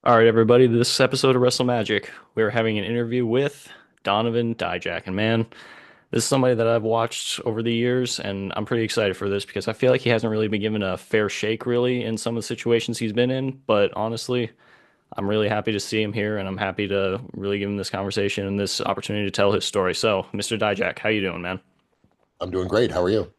All right, everybody, this episode of WrestleMagic, we're having an interview with Donovan Dijak. And man, this is somebody that I've watched over the years, and I'm pretty excited for this because I feel like he hasn't really been given a fair shake, really, in some of the situations he's been in. But honestly, I'm really happy to see him here, and I'm happy to really give him this conversation and this opportunity to tell his story. So, Mr. Dijak, how you doing, man? I'm doing great. How are you?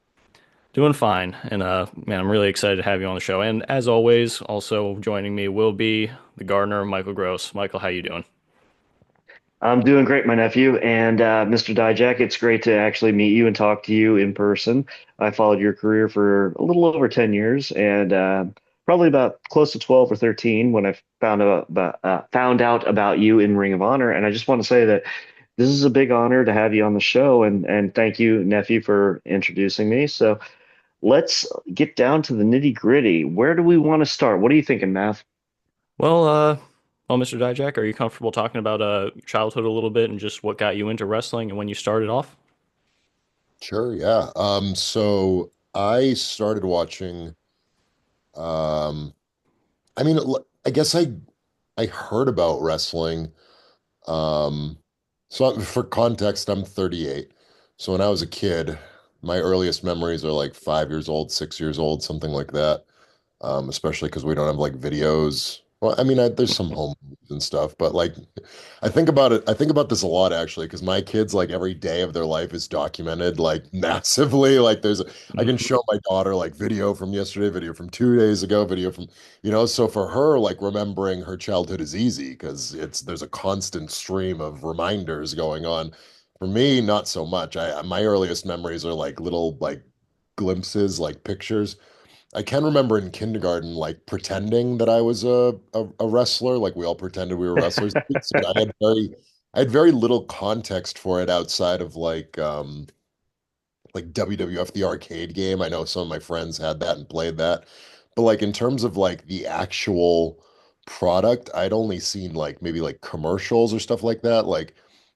Doing fine. And man, I'm really excited to have you on the show. And as always, also joining me will be the gardener, Michael Gross. Michael, how you doing? I'm doing great, my nephew. And Mr. Dijak, it's great to actually meet you and talk to you in person. I followed your career for a little over 10 years and probably about close to 12 or 13 when I found out about you in Ring of Honor. And I just want to say that this is a big honor to have you on the show. And thank you, nephew, for introducing me. So let's get down to the nitty gritty. Where do we want to start? What are you thinking, Matt? Well, Mr. Dijak, are you comfortable talking about childhood a little bit and just what got you into wrestling and when you started off? Sure, yeah. So I started watching, um, I guess I heard about wrestling. Um, for context, I'm 38. So when I was a kid, my earliest memories are like 5 years old, 6 years old, something like that. Especially because we don't have like videos. Well, there's some home movies and stuff, but like, I think about it. I think about this a lot actually, because my kids, like every day of their life is documented like massively. I can Mhm. show my daughter like video from yesterday, video from 2 days ago, video from, so for her, like remembering her childhood is easy because there's a constant stream of reminders going on. For me, not so much. My earliest memories are like little like glimpses, like pictures. I can remember in kindergarten, like pretending that I was a wrestler, like we all pretended we were wrestlers. But I had very little context for it outside of like WWF the arcade game. I know some of my friends had that and played that. But like in terms of like the actual product, I'd only seen like maybe like commercials or stuff like that. Like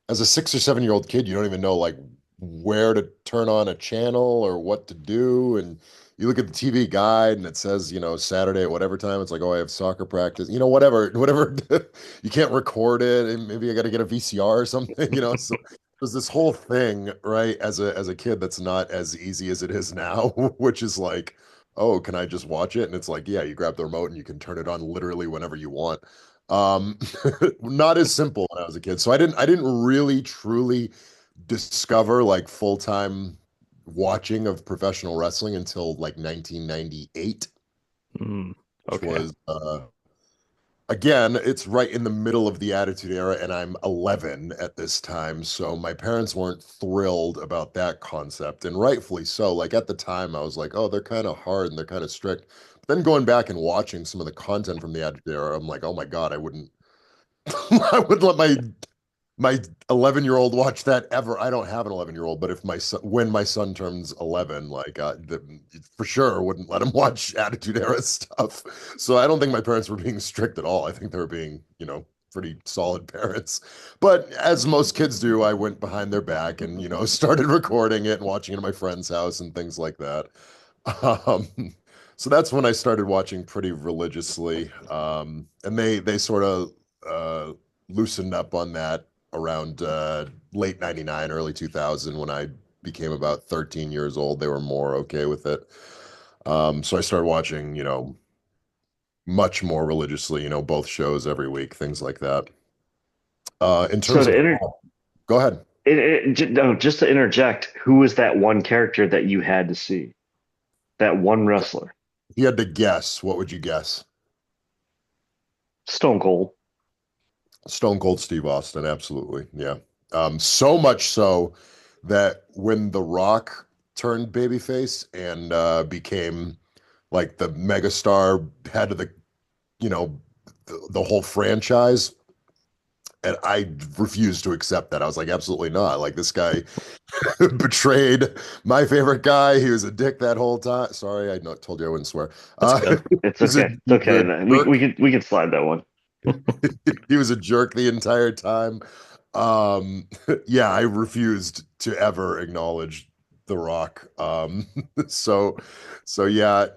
as a 6 or 7 year old kid, you don't even know like where to turn on a channel or what to do. And you look at the TV guide and it says, Saturday at whatever time. It's like, oh, I have soccer practice, whatever. You can't record it. And maybe I got to get a VCR or something, So there's this whole thing, right, as a kid that's not as easy as it is now, which is like, oh, can I just watch it? And it's like, yeah, you grab the remote and you can turn it on literally whenever you want. Um, not as simple when I was a kid. So I didn't really truly discover like full-time watching of professional wrestling until like 1998, Mm, which okay. was again, it's right in the middle of the Attitude Era, and I'm 11 at this time. So my parents weren't thrilled about that concept, and rightfully so. Like at the time, I was like, oh, they're kind of hard and they're kind of strict. But then going back and watching some of the content from the Attitude Era, I'm like, oh my God, I wouldn't, I wouldn't let my 11-year-old watch that ever. I don't have an 11-year-old, but if my son, when my son turns 11, for sure wouldn't let him watch Attitude Era stuff. So I don't think my parents were being strict at all. I think they were being, pretty solid parents. But as most kids do, I went behind their back and, started recording it and watching it at my friend's house and things like that. Um, so that's when I started watching pretty religiously. And they sort of loosened up on that around late 99, early 2000 when I became about 13 years old. They were more okay with it. So I started watching, much more religiously, both shows every week, things like that. In So terms to of, enter go ahead. No, just to interject, who was that one character that you had to see? That one wrestler? If you had to guess, what would you guess? Stone Cold. Stone Cold Steve Austin, absolutely. Yeah. So much so that when The Rock turned babyface and became like the megastar head of you know, the whole franchise, and I refused to accept that. I was like, absolutely not. Like this guy betrayed my favorite guy. He was a dick that whole time. Sorry, I know, told you I wouldn't swear. That's Uh, good. It's he was a okay. he It's was okay. a Man. We jerk. can we can slide that one. He was a jerk the entire time. Um, yeah, I refused to ever acknowledge The Rock. So, so yeah,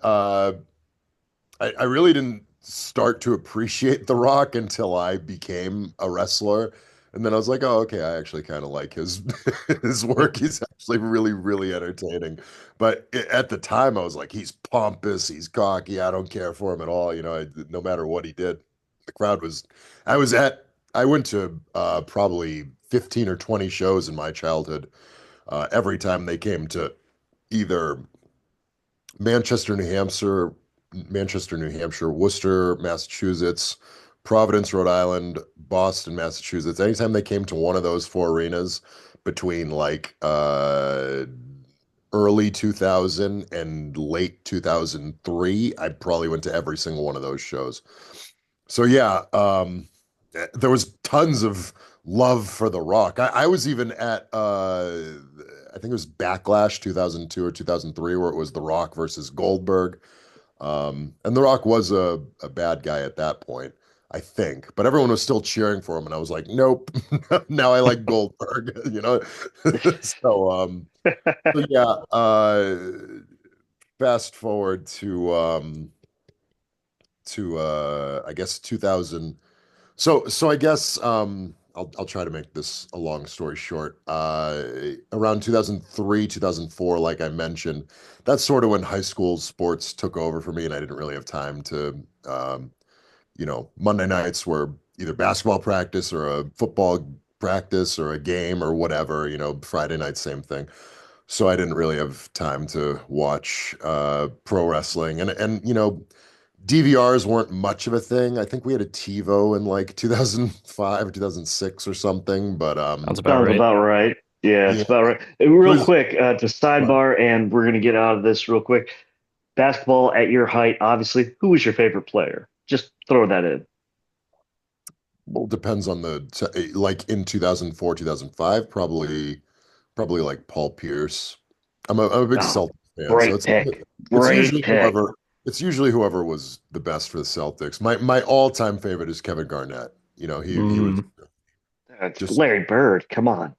I really didn't start to appreciate The Rock until I became a wrestler. And then I was like, oh, okay, I actually kind of like his his work. He's actually really, really entertaining. But at the time, I was like, he's pompous, he's cocky. I don't care for him at all. No matter what he did, the crowd was. I was at. I went to probably 15 or 20 shows in my childhood. Every time they came to either Manchester, New Hampshire, Worcester, Massachusetts, Providence, Rhode Island, Boston, Massachusetts. Anytime they came to one of those four arenas between like early 2000 and late 2003, I probably went to every single one of those shows. So yeah, there was tons of love for The Rock. I was even at I think it was Backlash 2002 or 2003 where it was The Rock versus Goldberg. And The Rock was a bad guy at that point, I think, but everyone was still cheering for him, and I was like, nope, now I like Goldberg, you know. So so yeah, fast forward to I guess 2000. So I guess I'll try to make this a long story short. Around 2003, 2004, like I mentioned, that's sort of when high school sports took over for me, and I didn't really have time to, Monday nights were either basketball practice or a football practice or a game or whatever. Friday night, same thing. So I didn't really have time to watch pro wrestling, and DVRs weren't much of a thing. I think we had a TiVo in like 2005 or 2006 or something, but Sounds about Sounds right. about right. Yeah, it's yeah, about right. it Real was quick, to sidebar, and we're gonna get out of this real quick. Basketball at your height, obviously. Who was your favorite player? Just throw that in. well, depends on like in 2004, 2005, probably like Paul Pierce. I'm a big Oh, Celtics fan, so great it's pick. it's Great usually pick. whoever was the best for the Celtics. My all-time favorite is Kevin Garnett. He was Mm. It's just Larry Bird. Come on.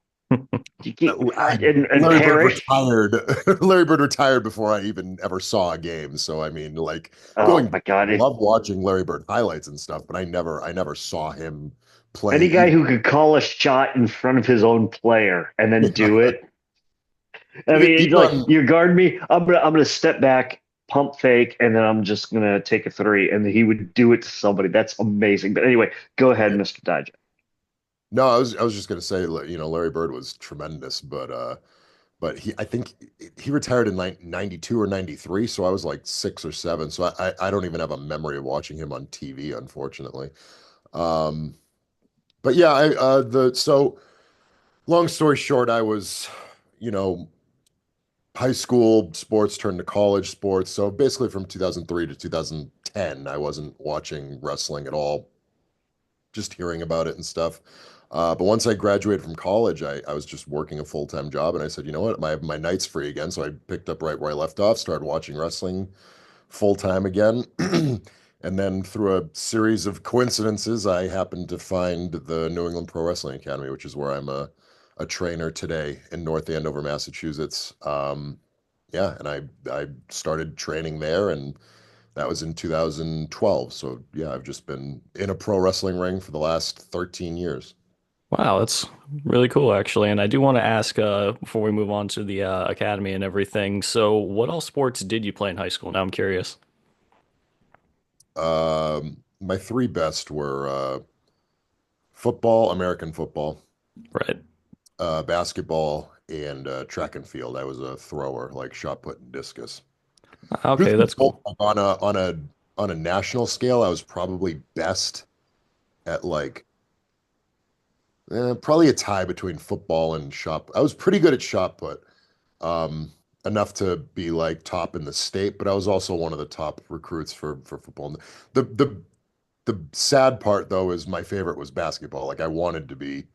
And Larry Bird Parrish. retired. Larry Bird retired before I even ever saw a game. So I mean, like Oh going, my God. love watching Larry Bird highlights and stuff, but I never saw him play Any guy even. who could call a shot in front of his own player and then do it. I mean, it's Even like on you guard me. I'm gonna step back, pump fake, and then I'm just gonna take a three, and he would do it to somebody. That's amazing. But anyway, go ahead, Mr. Dijak. no, I was just gonna say, Larry Bird was tremendous, but I think he retired in 92 or 93, so I was like 6 or 7. So I don't even have a memory of watching him on TV, unfortunately. Um, but yeah, I the so long story short, I was, you know, high school sports turned to college sports. So basically from 2003 to 2010, I wasn't watching wrestling at all, just hearing about it and stuff. But once I graduated from college, I was just working a full-time job, and I said, you know what, my night's free again. So I picked up right where I left off, started watching wrestling full time again. And then through a series of coincidences, I happened to find the New England Pro Wrestling Academy, which is where I'm a trainer today in North Andover, Massachusetts. Yeah, and I started training there, and that was in 2012. So yeah, I've just been in a pro wrestling ring for the last 13 years. Wow, that's really cool, actually. And I do want to ask, before we move on to the academy and everything. So, what all sports did you play in high school? Now I'm curious. My three best were football, American football, Right. basketball, and track and field. I was a thrower, like shot put and discus. Truth Okay, be that's told, cool. on a national scale, I was probably best at like probably a tie between football and shot. I was pretty good at shot put, um, enough to be like top in the state, but I was also one of the top recruits for football. The the the sad part though is my favorite was basketball. Like I wanted to be,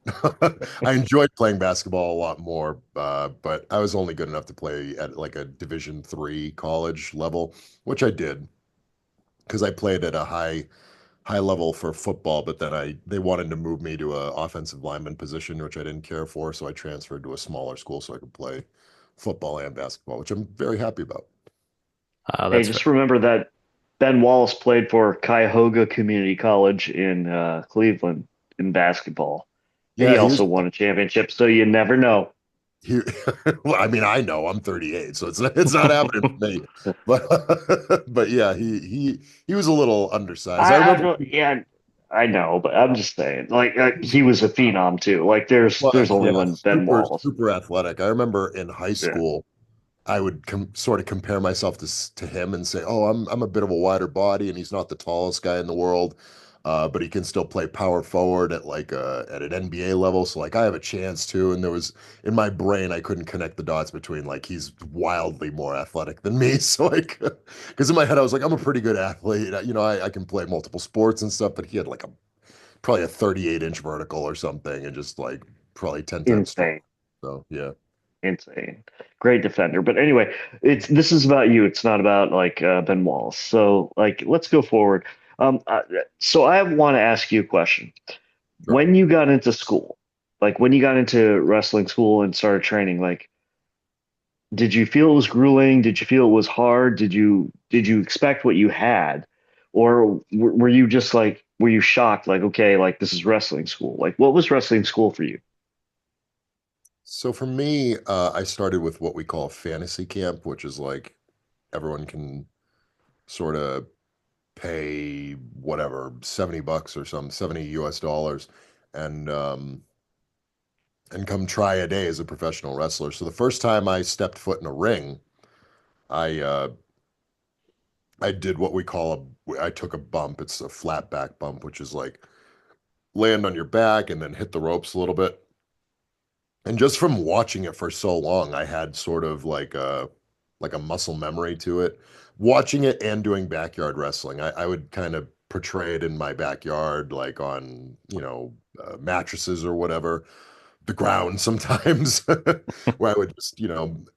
I enjoyed playing basketball a lot more, but I was only good enough to play at like a Division 3 college level, which I did because I played at a high level for football, but then they wanted to move me to a offensive lineman position, which I didn't care for, so I transferred to a smaller school so I could play football and basketball, which I'm very happy about. Hey, That's just fair. remember that Ben Wallace played for Cuyahoga Community College in Cleveland in basketball. And he Yeah, he was also won a championship, so you never know. he well, I mean, I know I'm 38, so it's not happening for me. But but yeah, he was a little undersized. I I remember don't, yeah, I know, but I'm just saying, like he was a phenom too. Like there's was, only yeah, one Ben super Wallace. super athletic. I remember in high Yeah, school I would sort of compare myself to him and say, "Oh, I'm a bit of a wider body, and he's not the tallest guy in the world, but he can still play power forward at at an NBA level. So like I have a chance too." And there was in my brain, I couldn't connect the dots between like he's wildly more athletic than me. So like, because in my head I was like, I'm a pretty good athlete. I can play multiple sports and stuff, but he had like a probably a 38-inch vertical or something, and just like probably 10 times stronger. insane, So yeah. insane. Great defender. But anyway, this is about you. It's not about like Ben Wallace. So like, let's go forward. So I want to ask you a question. Sure. When you got into school, like when you got into wrestling school and started training, like did you feel it was grueling? Did you feel it was hard? Did you expect what you had? Or were you just like were you shocked like okay, like this is wrestling school? Like what was wrestling school for you? So for me, I started with what we call fantasy camp, which is like everyone can sort of pay whatever, $70 or some 70 US dollars and come try a day as a professional wrestler. So the first time I stepped foot in a ring, I I did what we call I took a bump. It's a flat back bump, which is like land on your back and then hit the ropes a little bit. And just from watching it for so long, I had sort of like a muscle memory to it. Watching it and doing backyard wrestling, I would kind of portray it in my backyard, like on, mattresses or whatever, the ground sometimes, where I would just,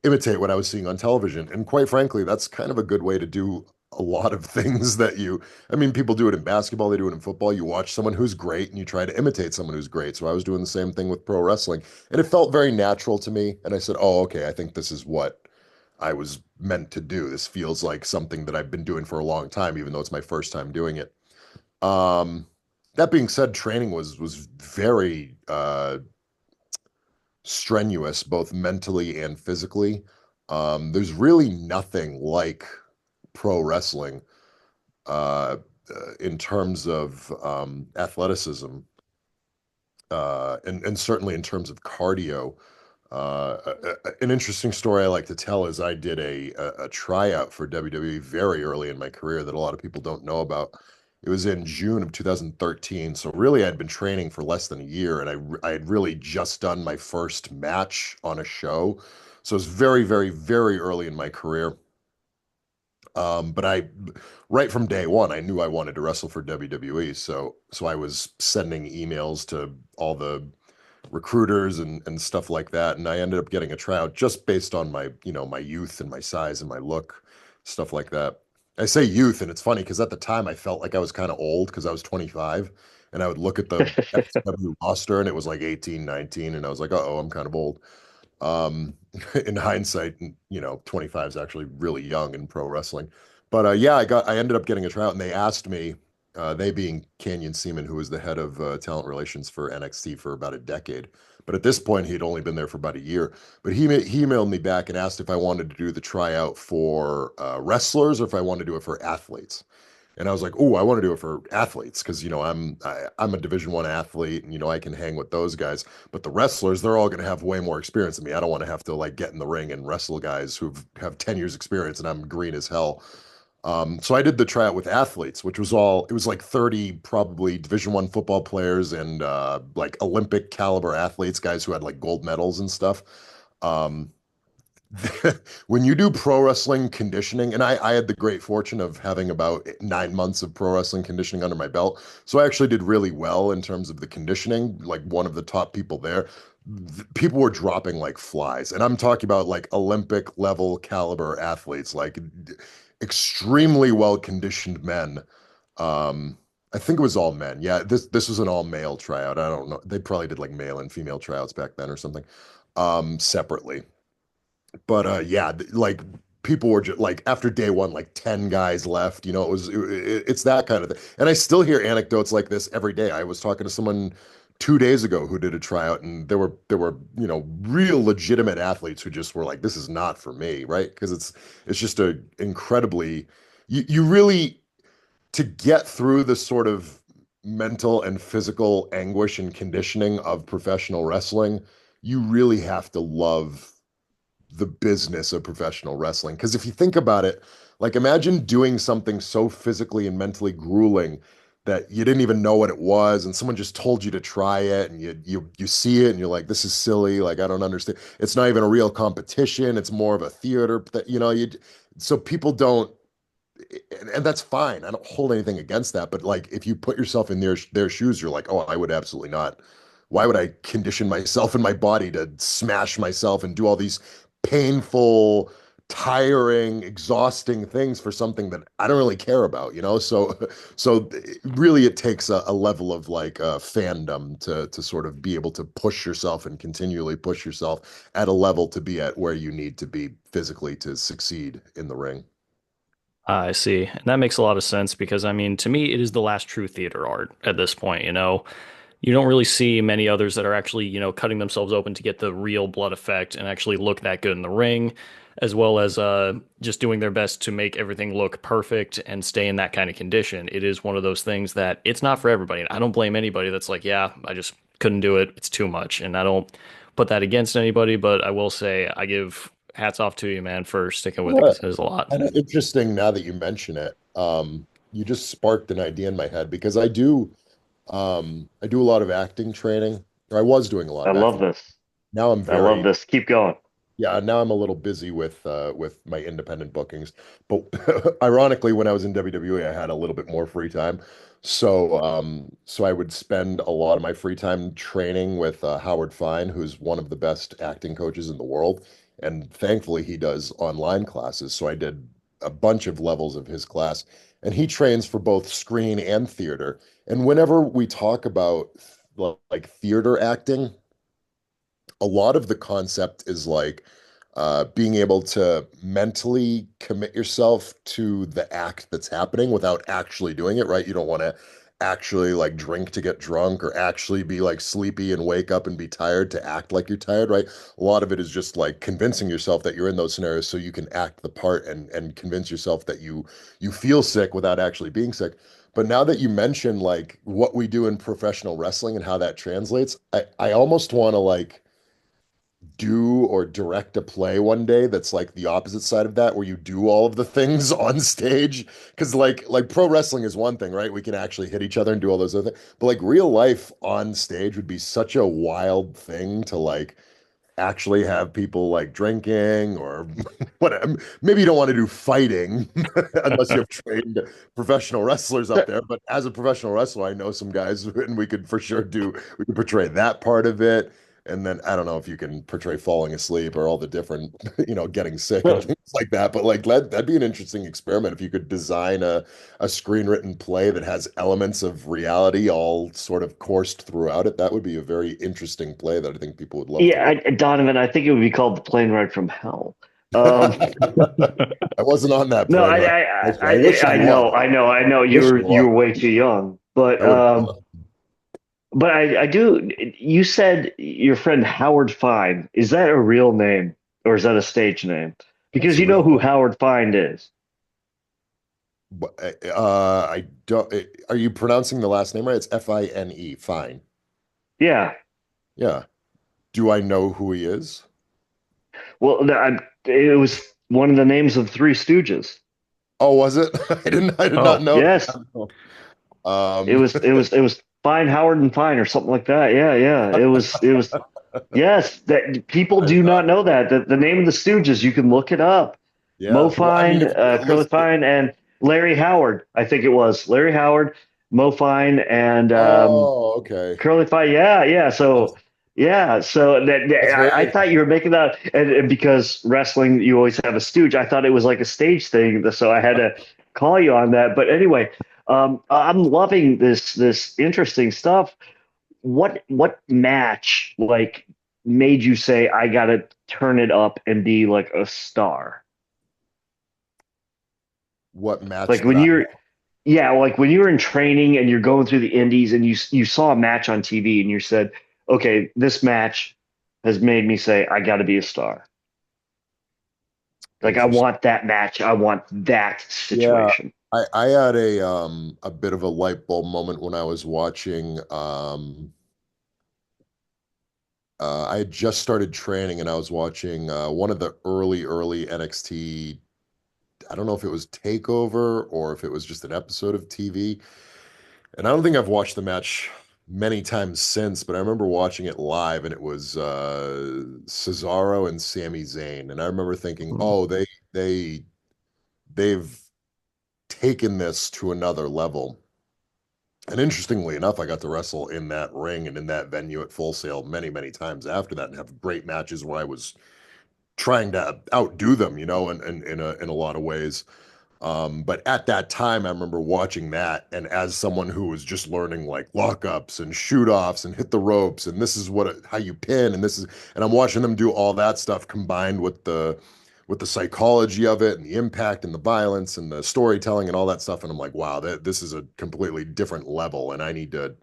imitate what I was seeing on television. And quite frankly, that's kind of a good way to do a lot of things I mean, people do it in basketball, they do it in football. You watch someone who's great and you try to imitate someone who's great. So I was doing the same thing with pro wrestling, and it felt very natural to me. And I said, oh, okay, I think this is what I was meant to do. This feels like something that I've been doing for a long time, even though it's my first time doing it. Um, that being said, training was very strenuous, both mentally and physically. There's really nothing like pro wrestling in terms of athleticism, and certainly in terms of cardio. An interesting story I like to tell is I did a tryout for WWE very early in my career that a lot of people don't know about. It was in June of 2013. So really, I'd been training for less than a year, and I had really just done my first match on a show. So it was very, very, very early in my career. But right from day one, I knew I wanted to wrestle for WWE. So I was sending emails to all the recruiters and stuff like that. And I ended up getting a tryout just based on my youth and my size and my look, stuff like that. I say youth, and it's funny because at the time I felt like I was kind of old because I was 25, and I would look at the FCW roster and it was like 18, 19, and I was like, uh-oh, I'm kind of old. Um, in hindsight, 25 is actually really young in pro wrestling. But yeah, I ended up getting a tryout, and they asked me, they being Canyon Seaman, who was the head of talent relations for NXT for about a decade. But at this point, he had only been there for about a year. But he emailed me back and asked if I wanted to do the tryout for wrestlers or if I wanted to do it for athletes. And I was like, oh, I want to do it for athletes because I'm a Division 1 athlete, and I can hang with those guys. But the wrestlers, they're all going to have way more experience than me. I don't want to have to like get in the ring and wrestle guys who have 10 years experience and I'm green as hell. So I did the tryout with athletes, which was it was like 30 probably Division 1 football players and like Olympic caliber athletes, guys who had like gold medals and stuff. Um, when you do pro wrestling conditioning, and I had the great fortune of having about 9 months of pro wrestling conditioning under my belt. So I actually did really well in terms of the conditioning, like one of the top people there. People were dropping like flies. And I'm talking about like Olympic level caliber athletes, like extremely well conditioned men. Um, I think it was all men. Yeah, this was an all male tryout. I don't know. They probably did like male and female tryouts back then or something, separately. But yeah, like people were just like after day one, like 10 guys left. It's that kind of thing. And I still hear anecdotes like this every day. I was talking to someone 2 days ago who did a tryout, and there were real legitimate athletes who just were like, this is not for me, right? Because it's just a incredibly you really, to get through the sort of mental and physical anguish and conditioning of professional wrestling, you really have to love the business of professional wrestling. Because if you think about it, like imagine doing something so physically and mentally grueling that you didn't even know what it was, and someone just told you to try it, and you see it, and you're like, this is silly. Like I don't understand. It's not even a real competition. It's more of a theater that so people don't, and that's fine. I don't hold anything against that. But like, if you put yourself in their shoes, you're like, oh, I would absolutely not. Why would I condition myself and my body to smash myself and do all these painful, tiring, exhausting things for something that I don't really care about, So really, it takes a level of like fandom to sort of be able to push yourself and continually push yourself at a level to be at where you need to be physically to succeed in the ring. I see. And that makes a lot of sense because, I mean, to me, it is the last true theater art at this point, you know? You don't really see many others that are actually, cutting themselves open to get the real blood effect and actually look that good in the ring, as well as just doing their best to make everything look perfect and stay in that kind of condition. It is one of those things that it's not for everybody. And I don't blame anybody that's like, yeah, I just couldn't do it. It's too much. And I don't put that against anybody, but I will say I give hats off to you, man, for sticking with it Yeah, because it is a lot. kind of interesting now that you mention it. You just sparked an idea in my head because I do a lot of acting training, or I was doing a lot I of love acting. this. Now I'm I love very, this. Keep going. yeah, now I'm a little busy with my independent bookings. But ironically, when I was in WWE, I had a little bit more free time. So I would spend a lot of my free time training with Howard Fine, who's one of the best acting coaches in the world. And thankfully, he does online classes. So I did a bunch of levels of his class, and he trains for both screen and theater. And whenever we talk about like theater acting, a lot of the concept is like being able to mentally commit yourself to the act that's happening without actually doing it, right? You don't want to actually like drink to get drunk or actually be like sleepy and wake up and be tired to act like you're tired, right? A lot of it is just like convincing yourself that you're in those scenarios so you can act the part and convince yourself that you feel sick without actually being sick. But now that you mention like what we do in professional wrestling and how that translates, I almost want to like do or direct a play one day that's like the opposite side of that, where you do all of the things on stage. Because like pro wrestling is one thing, right? We can actually hit each other and do all those other things. But like real life on stage would be such a wild thing to like actually have people like drinking or whatever. Maybe you don't want to do fighting unless you have trained professional wrestlers up So, there. But as a professional wrestler, I know some guys and we could for sure we could portray that part of it. And then I don't know if you can portray falling asleep or all the different, getting sick and so things like that. But like that'd be an interesting experiment if you could design a screen-written play that has elements of reality all sort of coursed throughout it. That would be a very interesting play that I think people would love to yeah, watch. Donovan, I think it would be called the plane ride from hell. Um, I wasn't on that no, plane, right? I wish I was. I know. Wish I You was. were way too young, That would have been but I do. You said your friend Howard Fine. Is that a real name or is that a stage name? that's Because a you know real who thing. Howard Fine is. But, I don't. Are you pronouncing the last name right? It's Fine. Fine. Yeah. Yeah. Do I know who he is? Well, it was one of the names of the Three Stooges. Oh, was it? I did not Oh, know Yes, that. Um, it was Fine Howard and Fine or something like that. Yeah, yeah. It was. Yes, that people I did do not not know know. that. The name of the Stooges, you can look it up. Mo Yeah. Well, I mean, Fine, if Curly listen, Fine, and Larry Howard. I think it was Larry Howard, Mo Fine, and oh, okay. Curly Fine. Yeah, yeah. That's So that's very I thought you were making that, and because wrestling, you always have a stooge. I thought it was like a stage thing, so I had to call you on that. But anyway, I'm loving this interesting stuff. What match made you say I gotta turn it up and be like a star? what match Like that when I you're Yeah, like when you were in training and you're going through the indies and you saw a match on TV and you said, "Okay, this match has made me say I got to be a star." Like I interest. want that match. I want that Yeah, situation. I had a bit of a light bulb moment when I was watching I had just started training and I was watching one of the early NXT. I don't know if it was Takeover or if it was just an episode of TV. And I don't think I've watched the match many times since, but I remember watching it live and it was Cesaro and Sami Zayn. And I remember thinking, Mhm. oh, they they've taken this to another level. And interestingly enough, I got to wrestle in that ring and in that venue at Full Sail many times after that and have great matches where I was trying to outdo them, in a lot of ways. But at that time, I remember watching that, and as someone who was just learning like lockups and shoot offs and hit the ropes, and this is how you pin, and I'm watching them do all that stuff combined with the psychology of it and the impact and the violence and the storytelling and all that stuff, and I'm like, wow, this is a completely different level, and I need to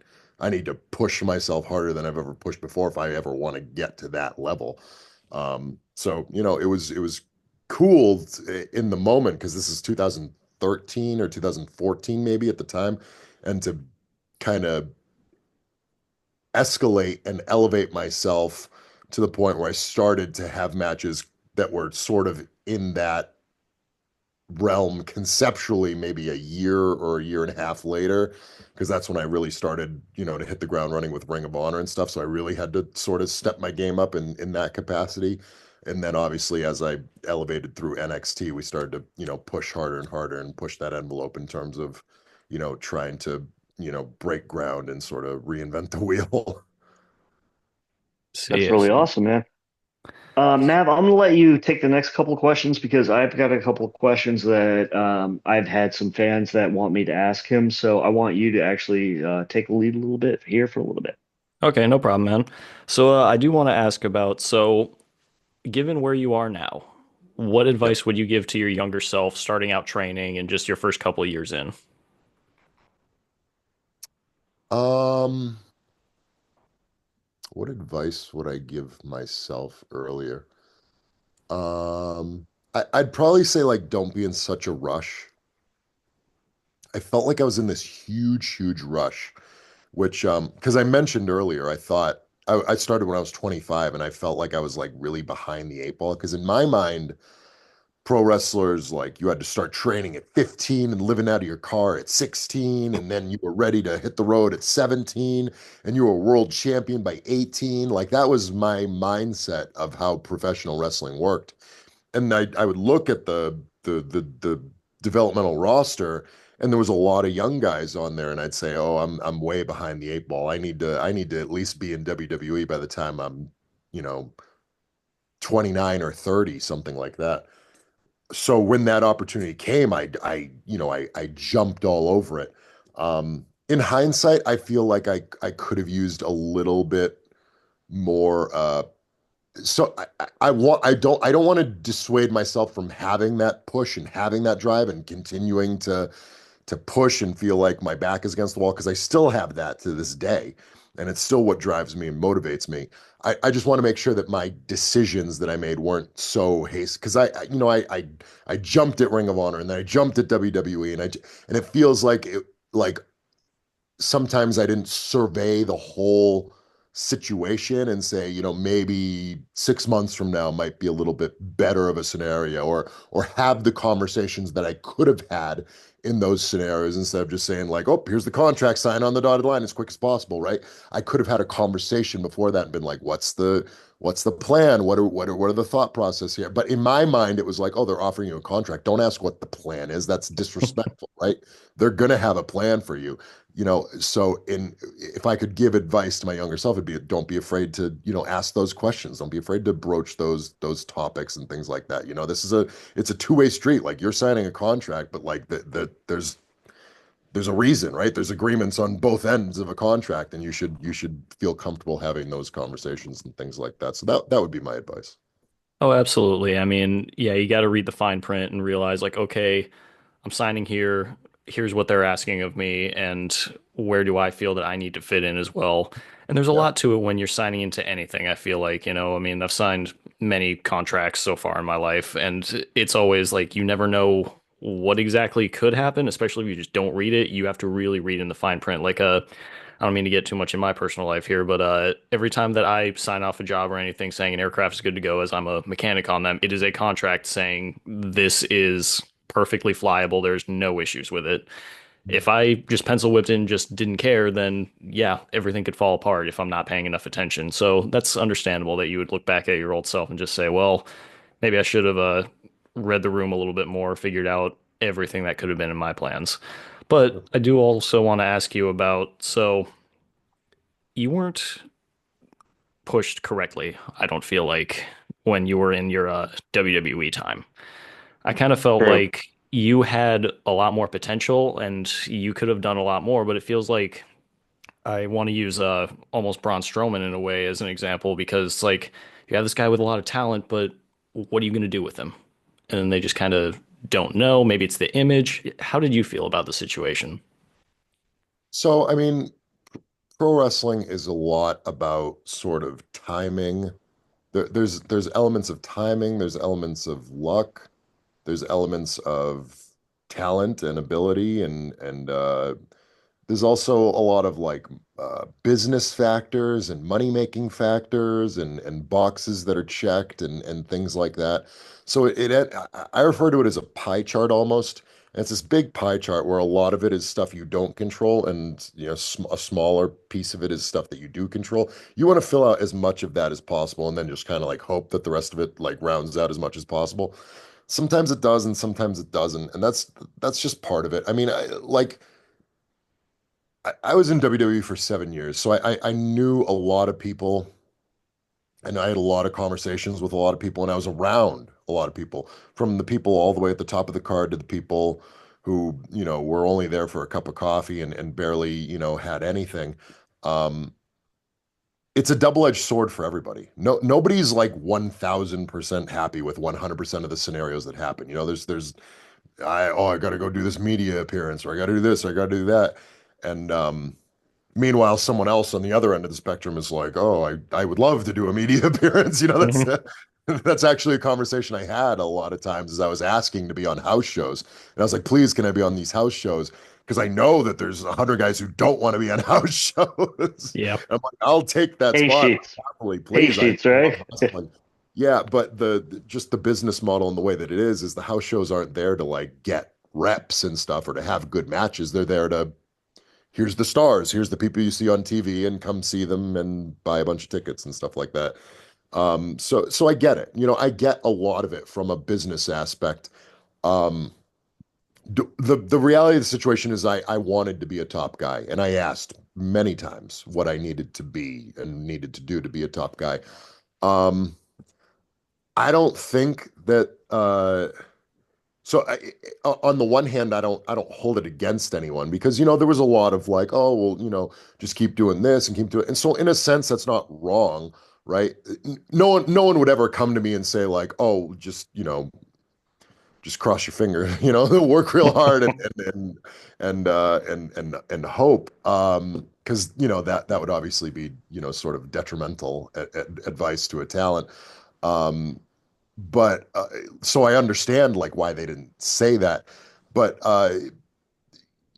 push myself harder than I've ever pushed before if I ever want to get to that level. So it was cool in the moment because this is 2013 or 2014 maybe at the time, and to kind of escalate and elevate myself to the point where I started to have matches that were sort of in that realm conceptually maybe a year or a year and a half later, because that's when I really started, to hit the ground running with Ring of Honor and stuff. So I really had to sort of step my game up in that capacity. And then obviously as I elevated through NXT, we started to, push harder and harder and push that envelope in terms of, trying to, break ground and sort of reinvent the wheel. That's See, I really see. awesome, man. Mav, I'm gonna let you take the next couple questions because I've got a couple questions that I've had some fans that want me to ask him. So I want you to actually take the lead a little bit here for a little bit. Okay, no problem, man. So I do want to ask about, so given where you are now, what Yep. advice would you give to your younger self starting out training and just your first couple of years in? Um, what advice would I give myself earlier? I'd probably say like don't be in such a rush. I felt like I was in this huge rush, which because I mentioned earlier, I thought I started when I was 25 and I felt like I was like really behind the eight ball because in my mind, pro wrestlers like you had to start training at 15 and living out of your car at 16 and then you were ready to hit the road at 17 and you were a world champion by 18. Like that was my mindset of how professional wrestling worked. And I would look at the developmental roster, and there was a lot of young guys on there, and I'd say, oh, I'm way behind the eight ball. I need to at least be in WWE by the time I'm, you know, 29 or 30, something like that. So when that opportunity came, I jumped all over it. In hindsight, I feel like I could have used a little bit more so I don't want to dissuade myself from having that push and having that drive and continuing to push and feel like my back is against the wall because I still have that to this day, and it's still what drives me and motivates me. I just want to make sure that my decisions that I made weren't so hasty because I jumped at Ring of Honor and then I jumped at WWE and it feels like sometimes I didn't survey the whole situation and say, maybe 6 months from now might be a little bit better of a scenario, or have the conversations that I could have had in those scenarios instead of just saying like, oh, here's the contract, sign on the dotted line as quick as possible, right? I could have had a conversation before that and been like, what's the plan? What are the thought process here? But in my mind, it was like, oh, they're offering you a contract. Don't ask what the plan is. That's disrespectful, right? They're gonna have a plan for you, so in if I could give advice to my younger self, it'd be don't be afraid to, ask those questions. Don't be afraid to broach those topics and things like that. It's a two-way street. Like you're signing a contract, but like there's a reason, right? There's agreements on both ends of a contract, and you should feel comfortable having those conversations and things like that. So that would be my advice. Oh, absolutely. I mean, yeah, you got to read the fine print and realize like, okay, I'm signing here. Here's what they're asking of me, and where do I feel that I need to fit in as well. And there's a Yeah. lot to it when you're signing into anything, I feel like, I mean, I've signed many contracts so far in my life, and it's always like you never know what exactly could happen, especially if you just don't read it. You have to really read in the fine print. I don't mean to get too much in my personal life here, but every time that I sign off a job or anything saying an aircraft is good to go as I'm a mechanic on them, it is a contract saying this is perfectly flyable. There's no issues with it. If I just pencil whipped in, just didn't care, then yeah, everything could fall apart if I'm not paying enough attention. So that's understandable that you would look back at your old self and just say, well, maybe I should have read the room a little bit more, figured out everything that could have been in my plans. But I do also want to ask you about, so you weren't pushed correctly, I don't feel like, when you were in your WWE time. I kind of felt True. like you had a lot more potential and you could have done a lot more, but it feels like I want to use almost Braun Strowman in a way as an example because like you have this guy with a lot of talent, but what are you going to do with him? And they just kind of don't know. Maybe it's the image. How did you feel about the situation? So, I mean, pro wrestling is a lot about sort of timing. There's elements of timing, there's elements of luck, there's elements of talent and ability, and there's also a lot of like business factors and money making factors and boxes that are checked and things like that. So I refer to it as a pie chart almost. And it's this big pie chart where a lot of it is stuff you don't control, and a smaller piece of it is stuff that you do control. You want to fill out as much of that as possible, and then just kind of like hope that the rest of it like rounds out as much as possible. Sometimes it does, and sometimes it doesn't, and that's just part of it. I mean, I was in WWE for 7 years, so I knew a lot of people, and I had a lot of conversations with a lot of people, and I was around a lot of people, from the people all the way at the top of the card to the people who, were only there for a cup of coffee and barely, had anything. Um, it's a double-edged sword for everybody. Nobody's like 1000% happy with 100% of the scenarios that happen. I got to go do this media appearance, or I got to do this, or I got to do that. And meanwhile, someone else on the other end of the spectrum is like, "Oh, I would love to do a media appearance." That's actually a conversation I had a lot of times as I was asking to be on house shows. And I was like, "Please, can I be on these house shows?" Because I know that there's 100 guys who don't want to be on house shows. Yeah. I'm like, "I'll take that Pay spot sheets. happily, Pay please. I sheets, love right? wrestling." Yeah, but just the business model and the way that it is the house shows aren't there to like get reps and stuff or to have good matches. They're there to here's the stars, here's the people you see on TV, and come see them and buy a bunch of tickets and stuff like that. So I get it. I get a lot of it from a business aspect. Um, the reality of the situation is I wanted to be a top guy, and I asked many times what I needed to be and needed to do to be a top guy. Um, I don't think that on the one hand, I don't hold it against anyone because there was a lot of like, oh well, just keep doing this and keep doing it. And so in a sense, that's not wrong, right? No one would ever come to me and say like, oh, just cross your finger, work real hard and hope. Because that would obviously be sort of detrimental advice to a talent. Um, but so I understand like why they didn't say that. But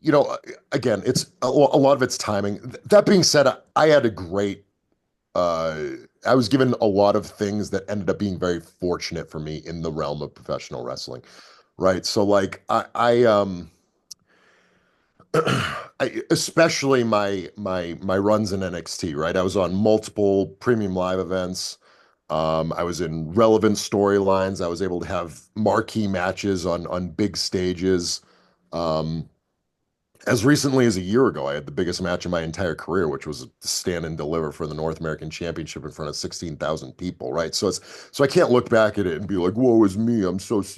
you know, again, it's a lot of it's timing. That being said, I had a great. I was given a lot of things that ended up being very fortunate for me in the realm of professional wrestling, right? So like especially my runs in NXT, right? I was on multiple premium live events. I was in relevant storylines. I was able to have marquee matches on big stages. Um, as recently as a year ago, I had the biggest match of my entire career, which was to stand and deliver for the North American Championship in front of 16,000 people, right? So I can't look back at it and be like, "Woe is me! I'm so," it's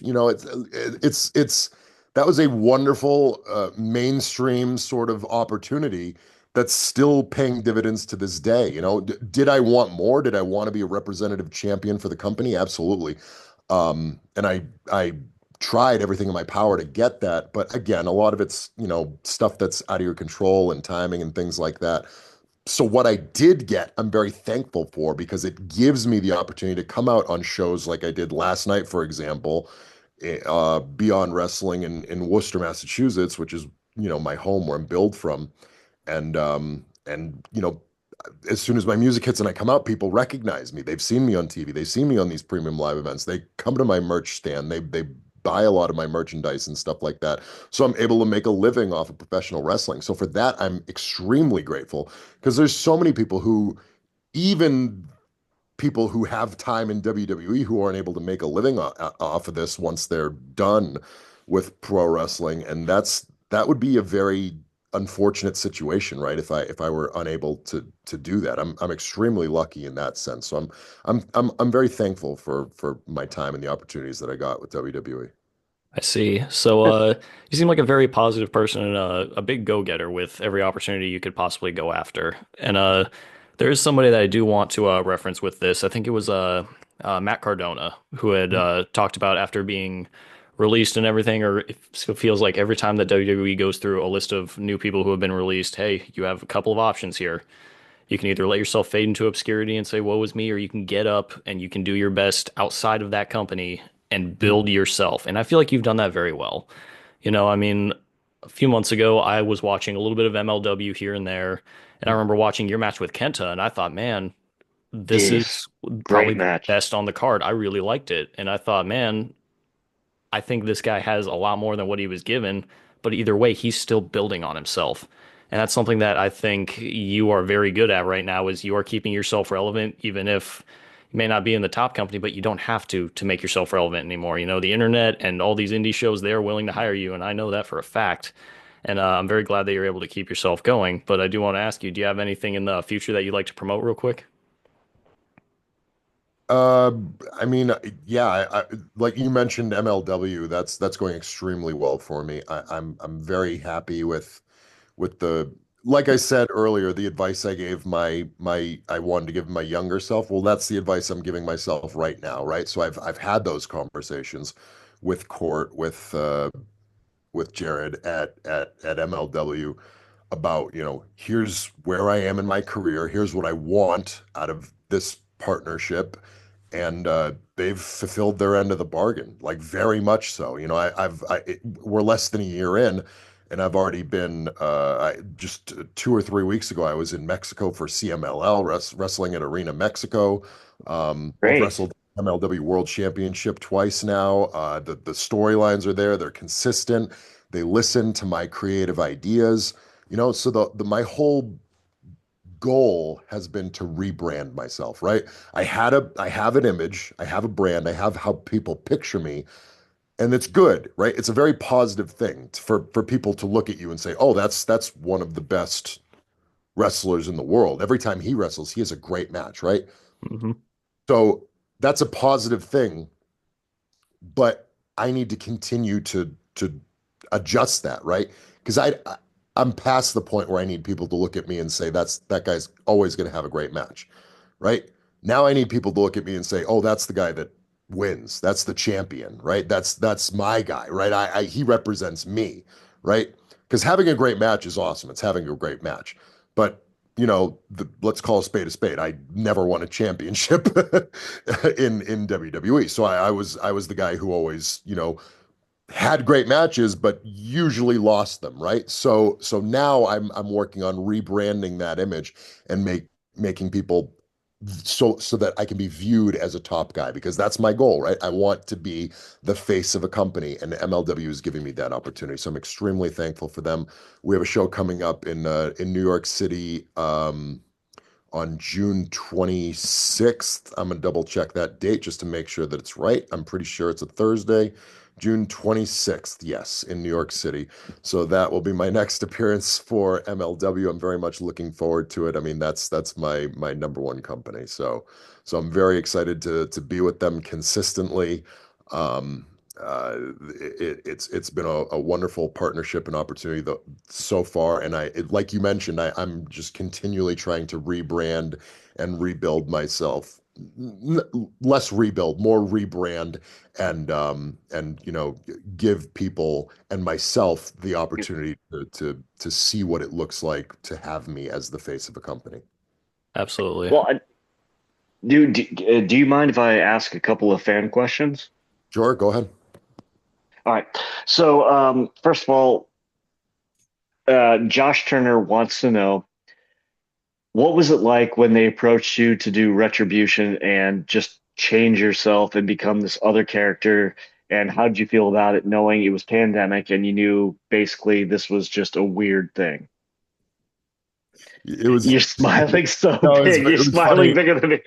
that was a wonderful mainstream sort of opportunity that's still paying dividends to this day. Did I want more? Did I want to be a representative champion for the company? Absolutely. And I tried everything in my power to get that. But again, a lot of it's, stuff that's out of your control and timing and things like that. So what I did get, I'm very thankful for because it gives me the opportunity to come out on shows like I did last night, for example, Beyond Wrestling in Worcester, Massachusetts, which is, my home where I'm billed from. And as soon as my music hits and I come out, people recognize me. They've seen me on TV. They've seen me on these premium live events. They come to my merch stand. They buy a lot of my merchandise and stuff like that. So I'm able to make a living off of professional wrestling. So for that, I'm extremely grateful because there's so many people who, even people who have time in WWE who aren't able to make a living off of this once they're done with pro wrestling, and that would be a very unfortunate situation, right? If I were unable to do that. I'm extremely lucky in that sense. So I'm very thankful for my time and the opportunities that I got with WWE. I see. So, you seem like a very positive person and a big go-getter with every opportunity you could possibly go after. And there is somebody that I do want to reference with this. I think it was Matt Cardona who had talked about after being released and everything, or it feels like every time that WWE goes through a list of new people who have been released, hey, you have a couple of options here. You can either let yourself fade into obscurity and say, woe is me, or you can get up and you can do your best outside of that company and build yourself. And I feel like you've done that very well. I mean, a few months ago, I was watching a little bit of MLW here and there, and I remember watching your match with Kenta, and I thought, man, this Jeez, is probably great the match. best on the card. I really liked it. And I thought, man, I think this guy has a lot more than what he was given, but either way, he's still building on himself. And that's something that I think you are very good at right now is you are keeping yourself relevant, even if you may not be in the top company, but you don't have to make yourself relevant anymore. The internet and all these indie shows, they're willing to hire you, and I know that for a fact. And I'm very glad that you're able to keep yourself going. But I do want to ask you, do you have anything in the future that you'd like to promote real quick? Uh, I mean, yeah, like you mentioned MLW, that's going extremely well for me. I'm very happy with the like I said earlier, the advice I gave I wanted to give my younger self. Well, that's the advice I'm giving myself right now, right? So I've had those conversations with Court, with Jared at MLW about, here's where I am in my career, here's what I want out of this partnership, and they've fulfilled their end of the bargain, like very much so. We're less than a year in, and I've already been just 2 or 3 weeks ago, I was in Mexico for CMLL wrestling at Arena Mexico. I've Great. wrestled MLW World Championship twice now. The storylines are there; they're consistent. They listen to my creative ideas. So the my whole goal has been to rebrand myself, right? I have an image, I have a brand, I have how people picture me, and it's good, right? It's a very positive thing for people to look at you and say, "Oh, that's one of the best wrestlers in the world. Every time he wrestles, he has a great match," right? Hmm. So that's a positive thing, but I need to continue to adjust that, right? Because I'm past the point where I need people to look at me and say that guy's always going to have a great match, right? Now I need people to look at me and say, oh, that's the guy that wins. That's the champion, right? That's my guy, right? He represents me, right? Because having a great match is awesome. It's having a great match, but let's call a spade a spade. I never won a championship in WWE, so I was the guy who always had great matches, but usually lost them, right? So now I'm working on rebranding that image and making people so that I can be viewed as a top guy because that's my goal, right? I want to be the face of a company, and MLW is giving me that opportunity. So I'm extremely thankful for them. We have a show coming up in New York City on June 26th. I'm gonna double check that date just to make sure that it's right. I'm pretty sure it's a Thursday. June 26th, yes, in New York City. So that will be my next appearance for MLW. I'm very much looking forward to it. I mean, that's my number one company. So I'm very excited to be with them consistently. Um, it's been a wonderful partnership and opportunity so far, and like you mentioned, I'm just continually trying to rebrand and rebuild myself less rebuild, more rebrand, and give people and myself the opportunity to see what it looks like to have me as the face of a company. Absolutely. Well, do you mind if I ask a couple of fan questions? Sure, go ahead. All right. So, first of all, Josh Turner wants to know what was it like when they approached you to do Retribution and just change yourself and become this other character? And how did you feel about it, knowing it was pandemic and you knew basically this was just a weird thing? It was You're smiling so no, big. You're it was smiling funny. bigger than me.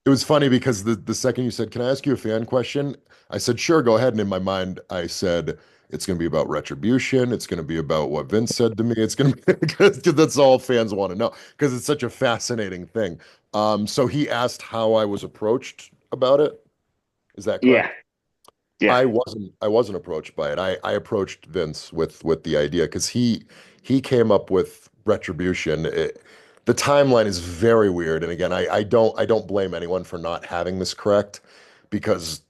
It was funny because the second you said, "Can I ask you a fan question?" I said, "Sure, go ahead." And in my mind, I said, "It's going to be about Retribution. It's going to be about what Vince said to me. It's going to be because that's all fans want to know because it's such a fascinating thing." So he asked how I was approached about it. Is that Yeah, correct? yeah. I wasn't approached by it. I approached Vince with the idea because he came up with Retribution. The timeline is very weird. And again, I don't blame anyone for not having this correct because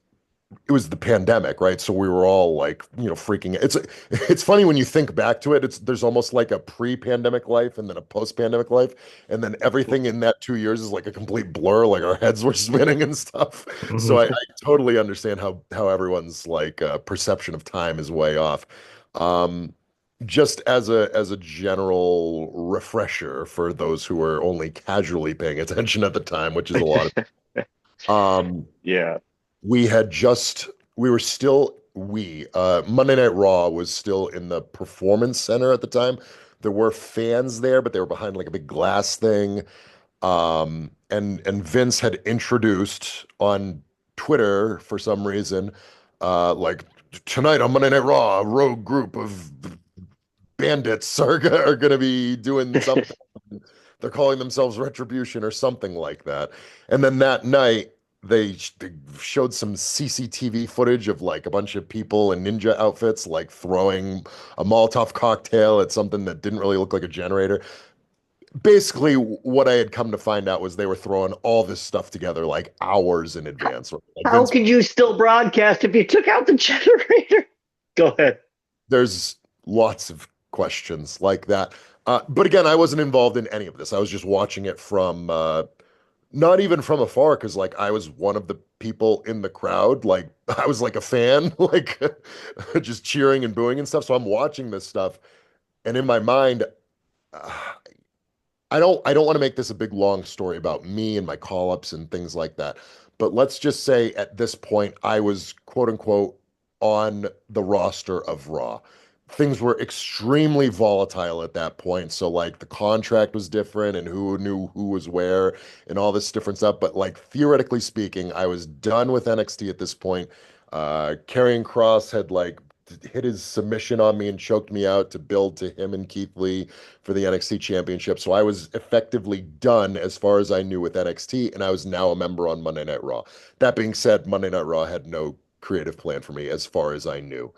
it was the pandemic, right? So we were all like, freaking. It's funny when you think back to it. There's almost like a pre-pandemic life and then a post-pandemic life, and then everything in that 2 years is like a complete blur. Like our heads were spinning and stuff. So I Mhm. totally understand how everyone's like perception of time is way off. Um, just as a general refresher for those who were only casually paying attention at the time, which is a lot of. Yeah. We had just we were still Monday Night Raw was still in the performance center at the time. There were fans there, but they were behind like a big glass thing. And Vince had introduced on Twitter for some reason, like tonight on Monday Night Raw, a rogue group of bandits are going to be doing something. They're calling themselves Retribution or something like that. And then that night, they showed some CCTV footage of like a bunch of people in ninja outfits, like throwing a Molotov cocktail at something that didn't really look like a generator. Basically, what I had come to find out was they were throwing all this stuff together like hours in advance. Like How Vince, could you still broadcast if you took out the generator? Go ahead. there's lots of questions like that. But again, I wasn't involved in any of this. I was just watching it from not even from afar, because like I was one of the people in the crowd. Like I was like a fan, like just cheering and booing and stuff. So I'm watching this stuff, and in my mind, uh, I don't want to make this a big long story about me and my call-ups and things like that. But let's just say at this point, I was quote unquote on the roster of Raw. Things were extremely volatile at that point. So like the contract was different and who knew who was where and all this different stuff. But like theoretically speaking, I was done with NXT at this point. Karrion Kross had like hit his submission on me and choked me out to build to him and Keith Lee for the NXT Championship. So I was effectively done as far as I knew with NXT, and I was now a member on Monday Night Raw. That being said, Monday Night Raw had no creative plan for me as far as I knew.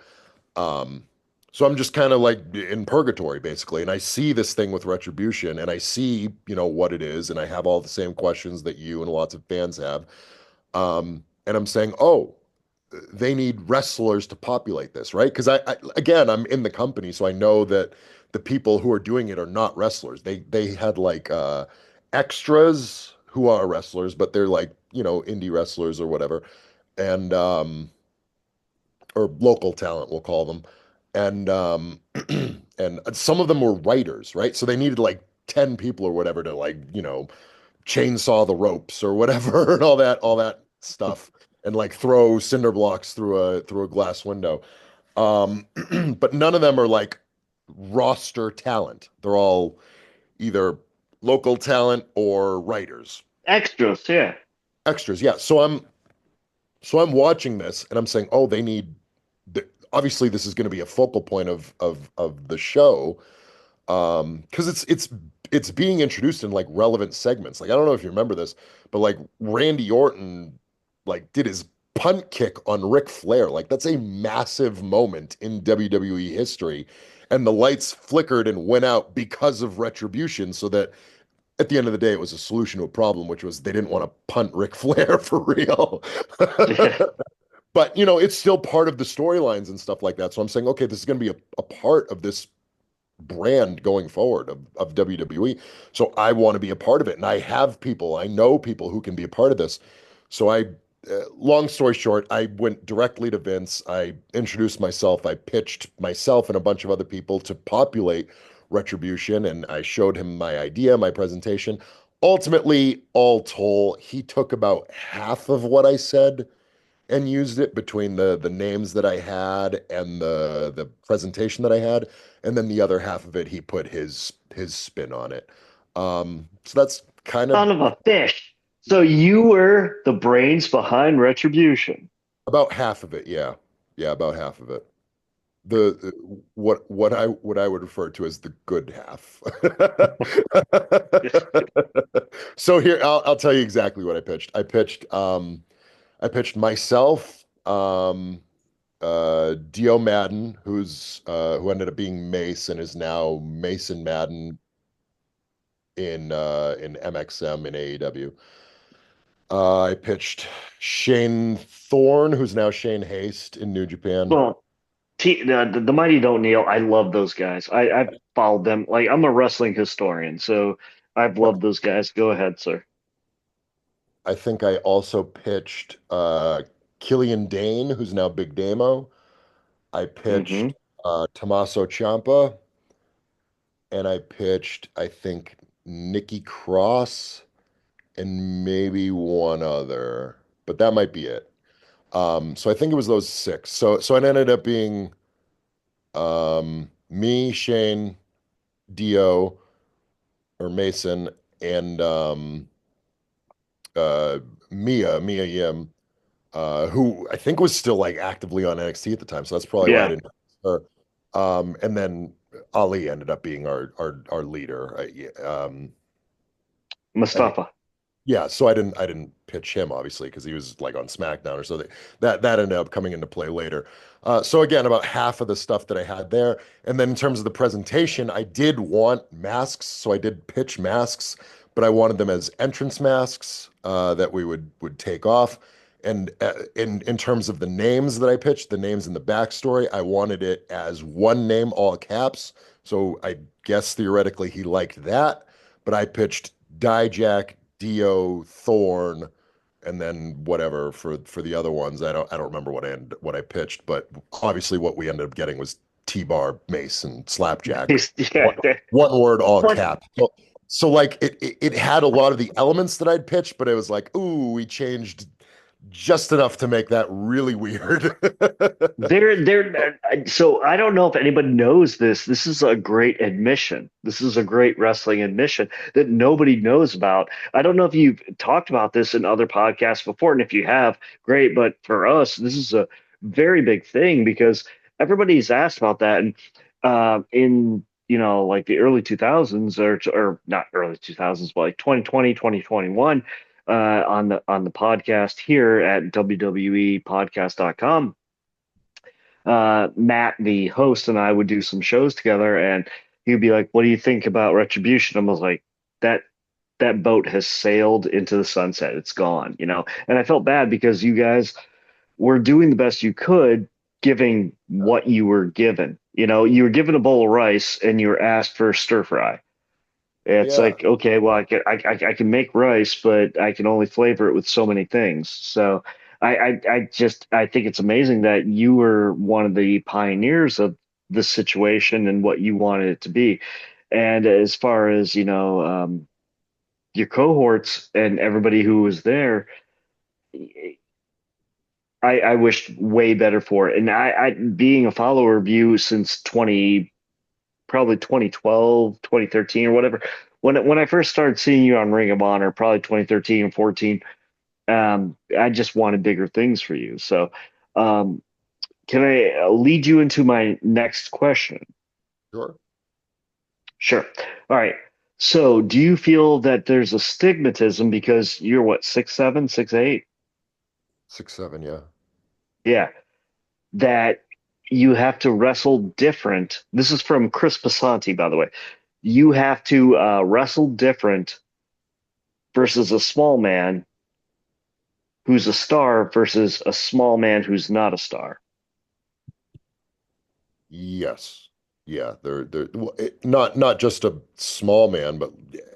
Um, so I'm just kind of like in purgatory basically, and I see this thing with Retribution, and I see what it is, and I have all the same questions that you and lots of fans have. And I'm saying, oh, they need wrestlers to populate this, right? Because again, I'm in the company, so I know that the people who are doing it are not wrestlers. They had like extras who are wrestlers, but they're like, indie wrestlers or whatever. And or local talent, we'll call them. And and some of them were writers, right? So they needed like 10 people or whatever to like, chainsaw the ropes or whatever and all that stuff and like throw cinder blocks through a glass window. Um, but none of them are like roster talent. They're all either local talent or writers, Extras, yeah. extras. Yeah. So I'm watching this and I'm saying, oh, they need. Obviously, this is going to be a focal point of the show, because it's being introduced in like relevant segments. Like I don't know if you remember this, but like Randy Orton like did his punt kick on Ric Flair. Like that's a massive moment in WWE history. And the lights flickered and went out because of Retribution, so that at the end of the day, it was a solution to a problem, which was they didn't want to punt Ric Flair for real. But it's still part of the storylines and stuff like that. So I'm saying, okay, this is going to be a part of this brand going forward of WWE. So I want to be a part of it. And I know people who can be a part of this. So long story short, I went directly to Vince. I introduced myself. I pitched myself and a bunch of other people to populate Retribution. And I showed him my idea, my presentation. Ultimately, all told, he took about half of what I said and used it between the names that I had and the presentation that I had, and then the other half of it he put his spin on it. So that's kind of Son of a fish. So you were the brains behind Retribution. about half of it, yeah, yeah, about half of it. What I would refer to as the good half. So here I'll tell you exactly what I pitched. I pitched myself, Dio Madden, who ended up being Mace and is now Mason Madden in MXM in AEW. I pitched Shane Thorne, who's now Shane Haste in New Japan. Well, the Mighty Don't Kneel. I love those guys. I've followed them. Like I'm a wrestling historian, so I've loved those guys. Go ahead, sir. I think I also pitched Killian Dane, who's now Big Damo. I Hmm. pitched Tommaso Ciampa, and I pitched, I think, Nikki Cross and maybe one other, but that might be it. So I think it was those six. So it ended up being me, Shane, Dio, or Mason, and uh, Mia Yim, who I think was still like actively on NXT at the time. So that's probably why I Yeah, didn't know her. And then Ali ended up being our leader. I think. Mustafa. Yeah, so I didn't pitch him obviously because he was like on SmackDown or so that ended up coming into play later. So again, about half of the stuff that I had there, and then in terms of the presentation, I did want masks, so I did pitch masks, but I wanted them as entrance masks that we would take off. And in terms of the names that I pitched, the names in the backstory, I wanted it as one name, all caps. So I guess theoretically he liked that, but I pitched Dijak, Dio, Thorn, and then whatever for the other ones. I don't remember what I pitched, but obviously what we ended up getting was T-Bar, Mace, and Slapjack. Yeah, One word, all but cap. So like it had a lot of the elements that I'd pitched, but it was like, ooh, we changed just enough to make that really weird. so I don't know if anybody knows this. This is a great admission. This is a great wrestling admission that nobody knows about. I don't know if you've talked about this in other podcasts before, and if you have, great. But for us, this is a very big thing because everybody's asked about that. And in like the early 2000s or not early 2000s, but like 2020, 2021, on the podcast here at wwepodcast.com, Matt, the host, and I would do some shows together, and he'd be like, "What do you think about Retribution?" I was like, "That that boat has sailed into the sunset. It's gone." And I felt bad because you guys were doing the best you could, giving what you were given. You were given a bowl of rice, and you were asked for stir fry. It's Yeah. like, okay, well, I can make rice, but I can only flavor it with so many things. So I think it's amazing that you were one of the pioneers of this situation and what you wanted it to be. And as far as, your cohorts and everybody who was there, I wished way better for it. And I being a follower of you since probably 2012, 2013 or whatever. When I first started seeing you on Ring of Honor, probably 2013 or 14, I just wanted bigger things for you. So, um, can I lead you into my next question? Sure. Sure. All right. So, do you feel that there's a stigmatism because you're what, 6'7", 6'8"? 6'7", yeah. Yeah, that you have to wrestle different. This is from Chris Pasanti, by the way. You have to wrestle different versus a small man who's a star versus a small man who's not a star. Yes. Yeah, they're well, not just a small man, but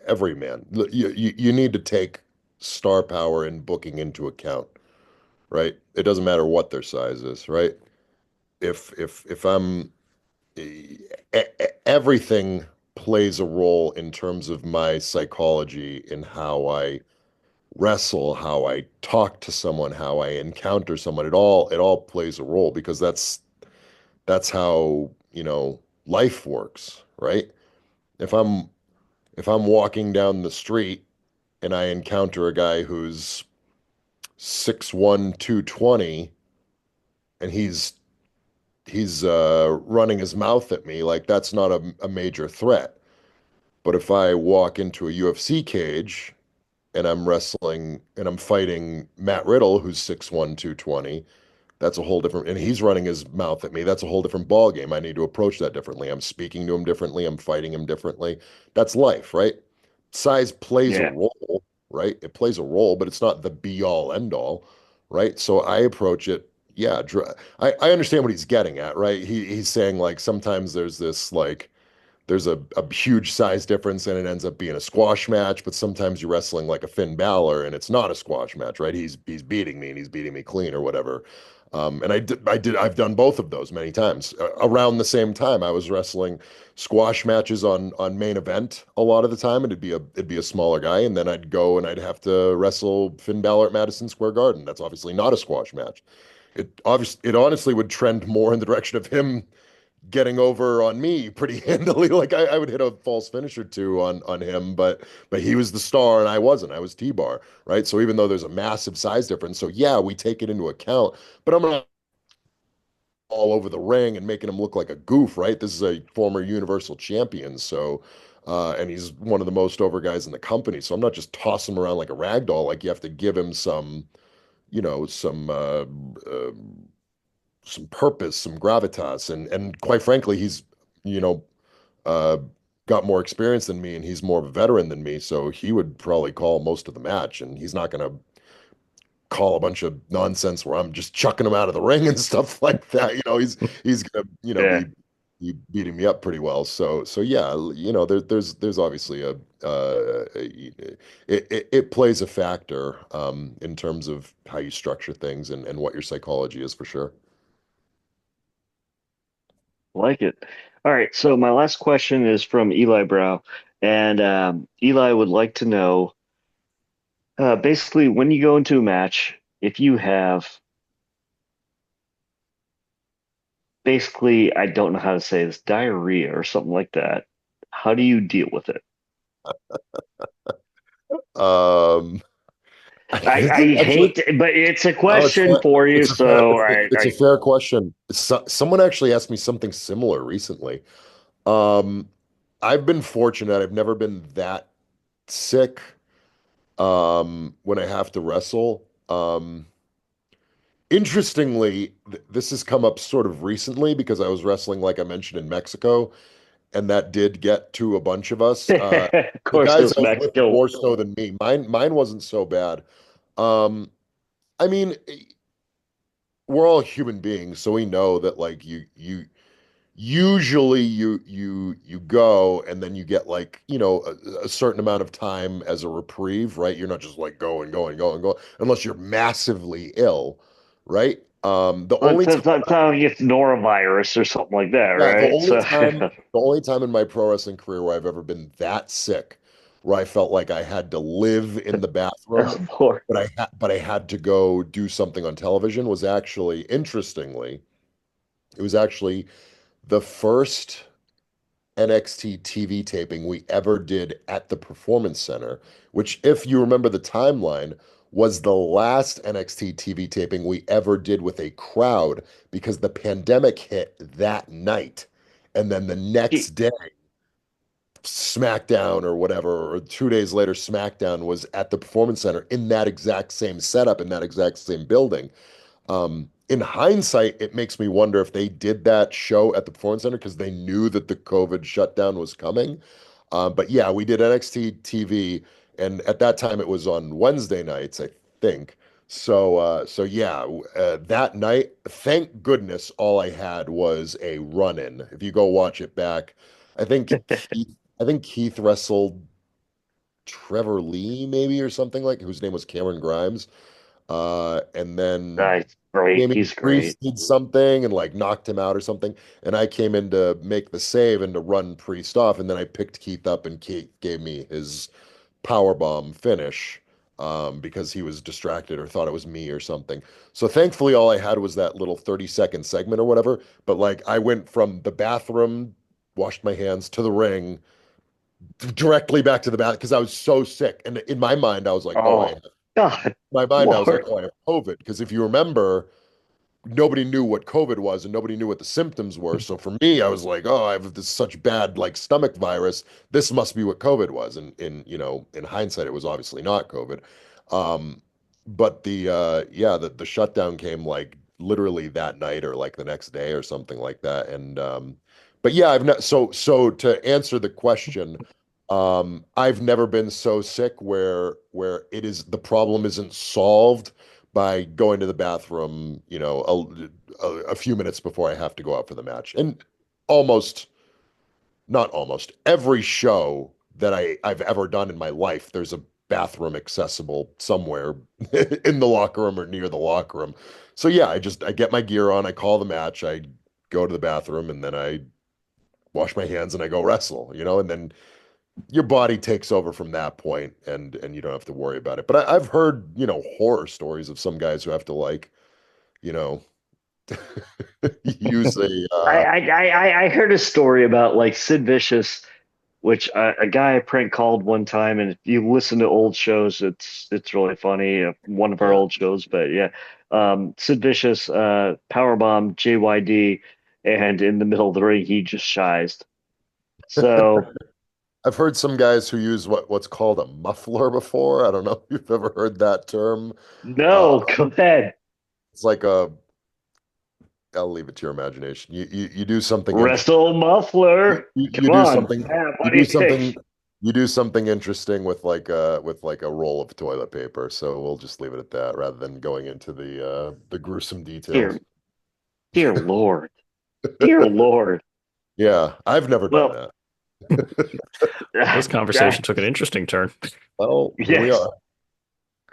every man. You need to take star power and booking into account, right? It doesn't matter what their size is, right? If I'm everything plays a role in terms of my psychology in how I wrestle, how I talk to someone, how I encounter someone. It all plays a role because that's how, life works, right? If I'm if I'm walking down the street and I encounter a guy who's 6'1", 220, and he's running his mouth at me, like that's not a major threat. But if I walk into a UFC cage and I'm wrestling and I'm fighting Matt Riddle, who's 6'1", 220, that's a whole different, and he's running his mouth at me. That's a whole different ball game. I need to approach that differently. I'm speaking to him differently. I'm fighting him differently. That's life, right? Size plays a Yeah. role, right? It plays a role, but it's not the be all end all, right? So I approach it. Yeah, I understand what he's getting at, right? He's saying like sometimes there's a huge size difference and it ends up being a squash match, but sometimes you're wrestling like a Finn Balor and it's not a squash match, right? He's beating me and he's beating me clean or whatever. And I've done both of those many times. Around the same time, I was wrestling squash matches on main event a lot of the time, and it'd be a smaller guy, and then I'd go and I'd have to wrestle Finn Balor at Madison Square Garden. That's obviously not a squash match. It honestly would trend more in the direction of him getting over on me pretty handily. Like I would hit a false finish or two on him, but he was the star and I wasn't. I was T-bar, right? So even though there's a massive size difference, so yeah, we take it into account, but I'm not all over the ring and making him look like a goof, right? This is a former Universal Champion, so and he's one of the most over guys in the company. So I'm not just tossing him around like a rag doll. Like you have to give him some, some purpose, some gravitas, and quite frankly, he's you know uh, got more experience than me, and he's more of a veteran than me, so he would probably call most of the match, and he's not going to call a bunch of nonsense where I'm just chucking him out of the ring and stuff like that. He's gonna Yeah. be beating me up pretty well. So yeah, there's obviously it plays a factor in terms of how you structure things and what your psychology is for sure. Like it. All right. So my last question is from Eli Brow, and Eli would like to know, basically, when you go into a match, if you have basically, I don't know how to say this, diarrhea or something like that, how do you deal with it? Um, I actually, hate, but it's a no, it's question fair. for you. It's a fair. So It's a fair question. Someone actually asked me something similar recently. Um, I've been fortunate. I've never been that sick when I have to wrestle. Interestingly, this has come up sort of recently because I was wrestling, like I mentioned, in Mexico, and that did get to a bunch of us. of The course, guys it's I was with Mexico. more so than me. Mine wasn't so bad. Um, I mean, we're all human beings, so we know that like you usually you go and then you get like a certain amount of time as a reprieve, right? You're not just like going unless you're massively ill, right? The But only time that's not like it's norovirus or something like that, yeah, the right? only So, time the only time in my pro wrestling career where I've ever been that sick, where I felt like I had to live in the bathroom, oh, Lord. but I had to go do something on television was actually interestingly, it was actually the first NXT TV taping we ever did at the Performance Center, which, if you remember the timeline, was the last NXT TV taping we ever did with a crowd because the pandemic hit that night. And then the next day, SmackDown or whatever, or 2 days later, SmackDown was at the Performance Center in that exact same setup, in that exact same building. In hindsight, it makes me wonder if they did that show at the Performance Center because they knew that the COVID shutdown was coming. But yeah, we did NXT TV, and at that time it was on Wednesday nights, I think. So yeah, that night, thank goodness, all I had was a run-in. If you go watch it back, I think Keith wrestled Trevor Lee, maybe, or something, like, whose name was Cameron Grimes. And then Nice, great. Jamie He's great. Priest did something and like knocked him out or something. And I came in to make the save and to run Priest off. And then I picked Keith up and Keith gave me his power bomb finish, because he was distracted or thought it was me or something. So thankfully, all I had was that little 30-second segment or whatever. But like, I went from the bathroom, washed my hands, to the ring, directly back to the bath because I was so sick. And in my mind, I was like, oh, Oh, God, my mind, I was like, Lord. oh, I have COVID. Because if you remember, nobody knew what COVID was and nobody knew what the symptoms were. So for me, I was like, oh, I have this such bad like stomach virus. This must be what COVID was. And in hindsight, it was obviously not COVID. Um, but the shutdown came like literally that night or like the next day or something like that. And but yeah, I've not so to answer the question, I've never been so sick where it is the problem isn't solved by going to the bathroom, a few minutes before I have to go out for the match. And almost, not almost, every show that I've ever done in my life, there's a bathroom accessible somewhere in the locker room or near the locker room. So yeah, I get my gear on, I call the match, I go to the bathroom, and then I wash my hands and I go wrestle, and then your body takes over from that point, and you don't have to worry about it. But I've heard, horror stories of some guys who have to like, you know, use a I heard a story about like Sid Vicious, which a guy I prank called one time, and if you listen to old shows, it's really funny. One of our yeah. old shows, but yeah, Sid Vicious powerbomb JYD, and in the middle of the ring, he just shies. So I've heard some guys who use what's called a muffler before. I don't know if you've ever heard that term. Uh, no, go ahead. it's like a I'll leave it to your imagination. You do something interesting. Wrestle You, muffler. you you Come do on, something Matt, you what do do you think? something you do something interesting with like a roll of toilet paper. So we'll just leave it at that rather than going into the gruesome Dear, details. dear Lord, dear Lord. Yeah, I've never done Well, that. This conversation took an interesting turn. Well, here we yes, are.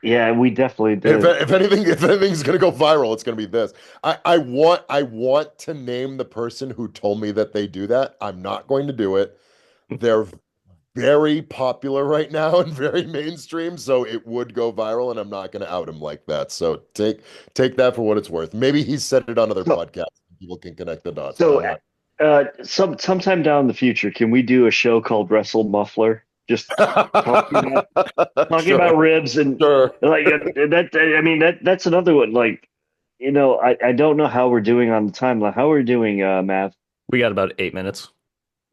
yeah, we definitely If did. if anything if anything's gonna go viral, it's gonna be this. I want to name the person who told me that they do that. I'm not going to do it. They're very popular right now and very mainstream, so it would go viral, and I'm not going to out him like that. So take that for what it's worth. Maybe he's said it on other So, podcasts. People can connect the dots, but so I'm not. sometime down in the future, can we do a show called Wrestle Muffler? Just talking about talking Sure, about ribs and sure. like that. I mean that's another one. Like, I don't know how we're doing on the timeline. How are we doing, Matt? We got about 8 minutes.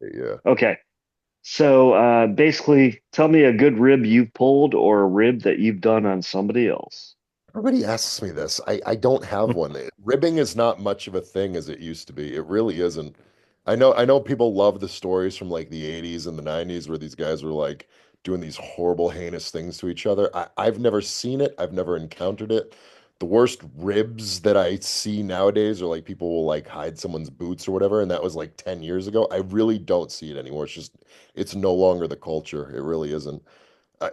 Yeah. Okay. So basically, tell me a good rib you've pulled or a rib that you've done on somebody else. Everybody asks me this. I don't have one. Ribbing is not much of a thing as it used to be. It really isn't. I know people love the stories from like the 80s and the 90s where these guys were like doing these horrible, heinous things to each other. I've never seen it. I've never encountered it. The worst ribs that I see nowadays are like people will like hide someone's boots or whatever, and that was like 10 years ago. I really don't see it anymore. It's no longer the culture. It really isn't. I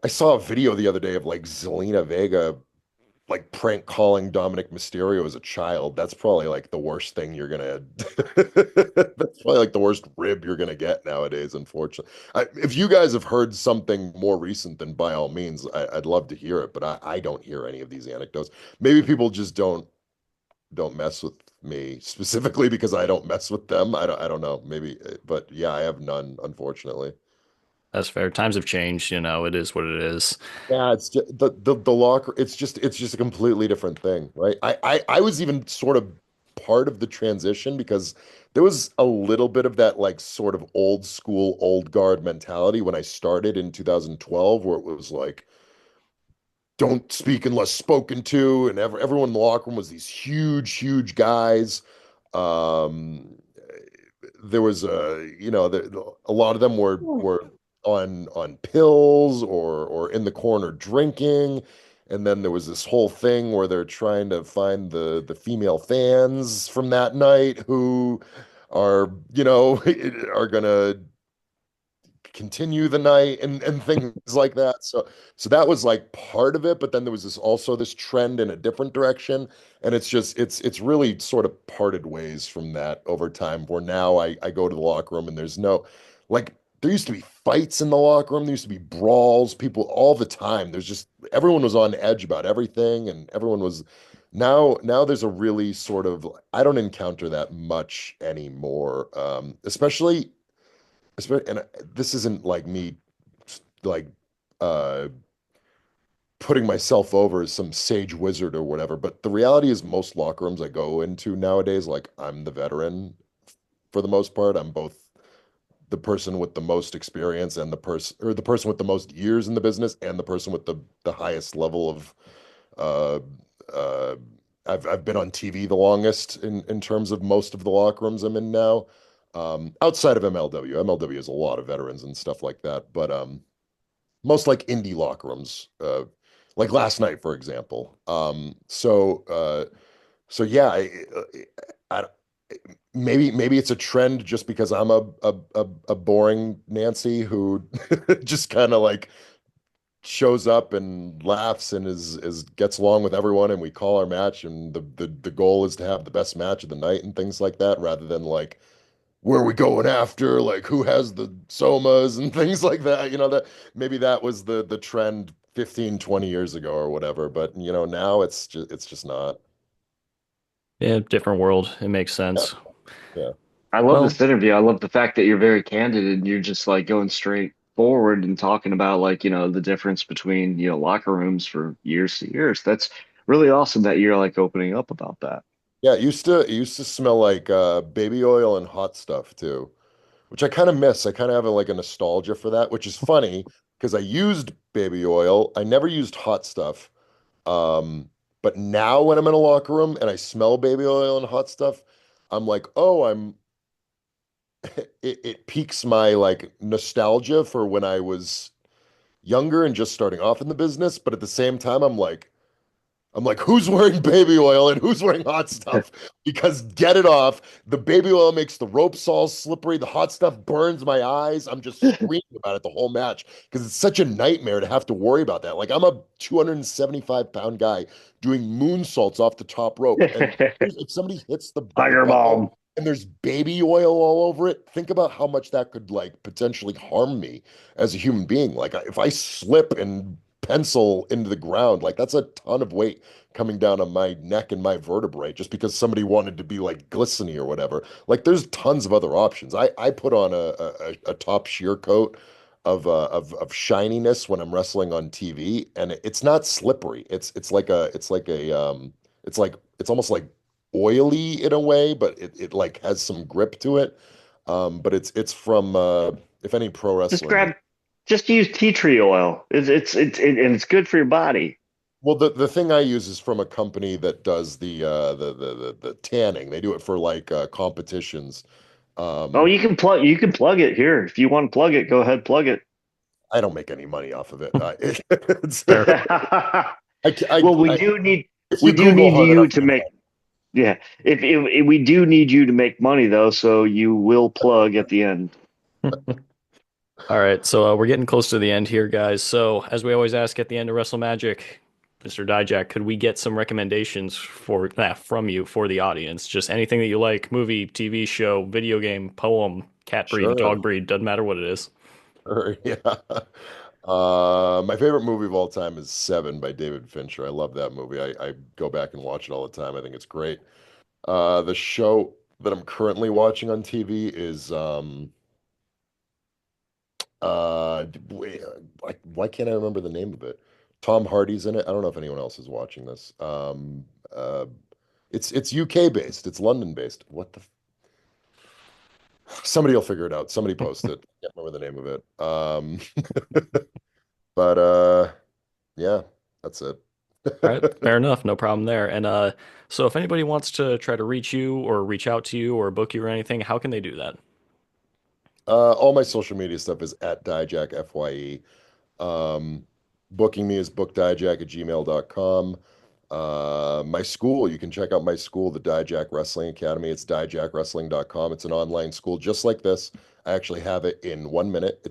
saw a video the other day of like Zelina Vega like prank calling Dominic Mysterio as a child. That's probably like the worst thing you're gonna. That's probably like the worst rib you're gonna get nowadays. Unfortunately, if you guys have heard something more recent, then by all means, I'd love to hear it. But I don't hear any of these anecdotes. Maybe people just don't mess with me specifically because I don't mess with them. I don't know. Maybe, but yeah, I have none, unfortunately. That's fair. Times have changed, it is what it is. Yeah, it's just the locker. It's just a completely different thing, right? I was even sort of part of the transition because there was a little bit of that like sort of old school, old guard mentality when I started in 2012, where it was like, don't speak unless spoken to, and everyone in the locker room was these huge, huge guys. Um, there was a lot of them were on pills or in the corner drinking. And then there was this whole thing where they're trying to find the female fans from that night who are, are gonna continue the night and things like that. So that was like part of it, but then there was this trend in a different direction. And it's really sort of parted ways from that over time, where now I go to the locker room and there's no like there used to be fights in the locker room, there used to be brawls, people all the time. There's just everyone was on edge about everything and everyone was now there's a really sort of I don't encounter that much anymore. Especially, and this isn't like me like uh putting myself over as some sage wizard or whatever, but the reality is most locker rooms I go into nowadays, like I'm the veteran for the most part. I'm both the person with the most experience and the person with the most years in the business and the person with the highest level of uh uh I've been on TV the longest in terms of most of the locker rooms I'm in now. Outside of MLW. MLW has a lot of veterans and stuff like that, but most like indie locker rooms, like last night, for example. So yeah, I, maybe it's a trend just because I'm a boring Nancy who just kind of like shows up and laughs and is gets along with everyone, and we call our match, and the goal is to have the best match of the night and things like that, rather than like where are we going after, like who has the somas and things like that. That maybe that was the trend 15, 20 years ago or whatever, but now it's just not. Yeah, different world. It makes Yeah, sense. yeah. I love Well, this interview. I love the fact that you're very candid and you're just like going straight forward and talking about like, the difference between, locker rooms for years to years. That's really awesome that you're like opening up about that. Yeah, it used to smell like baby oil and hot stuff too, which I kind of miss. I kind of have like a nostalgia for that, which is funny because I used baby oil. I never used hot stuff. Um, but now when I'm in a locker room and I smell baby oil and hot stuff, I'm like, oh, it piques my like nostalgia for when I was younger and just starting off in the business. But at the same time, I'm like, who's wearing baby oil and who's wearing hot stuff? Because get it off. The baby oil makes the ropes all slippery. The hot stuff burns my eyes. I'm just screaming about it the whole match because it's such a nightmare to have to worry about that. Like I'm a 275-pound guy doing moonsaults off the top rope, and if somebody hits the Tiger bell Balm. and there's baby oil all over it, think about how much that could like potentially harm me as a human being. Like if I slip and pencil into the ground, like that's a ton of weight coming down on my neck and my vertebrae just because somebody wanted to be like glistening or whatever. Like there's tons of other options. I put on a top sheer coat of shininess when I'm wrestling on TV, and it's not slippery. It's almost like oily in a way, but it like has some grip to it. But it's from if any pro Just wrestler knows. grab, just use tea tree oil. And it's good for your body. Well, the thing I use is from a company that does the tanning. They do it for like competitions. Oh, Um, you can plug it here. If you want to plug it, go ahead, plug it. I don't make any money off of it. It's, fair. Well, we I do need if we you do Google need hard you enough, to you'll make find. yeah. If we do need you to make money though, so you will plug at the end. All right, so we're getting close to the end here, guys. So, as we always ask at the end of WrestleMagic, Mr. Dijak, could we get some recommendations from you for the audience? Just anything that you like, movie, TV show, video game, poem, cat breed, Sure, dog breed, doesn't matter what it is. sure, yeah. My favorite movie of all time is Seven by David Fincher. I love that movie. I go back and watch it all the time. I think it's great. The show that I'm currently watching on TV is why can't I remember the name of it? Tom Hardy's in it. I don't know if anyone else is watching this. It's UK based. It's London based. Somebody will figure it out. Somebody post it. Can't remember the name of it. But yeah, that's it. All right, fair enough, no problem there. And so if anybody wants to try to reach you or reach out to you or book you or anything, how can they do that? All my social media stuff is at Dijak, FYE. Um, Booking me is bookdijak@gmail.com. My school, you can check out my school, the Dijak Wrestling Academy. It's dijakwrestling.com. It's an online school just like this. I actually have it in 1 minute.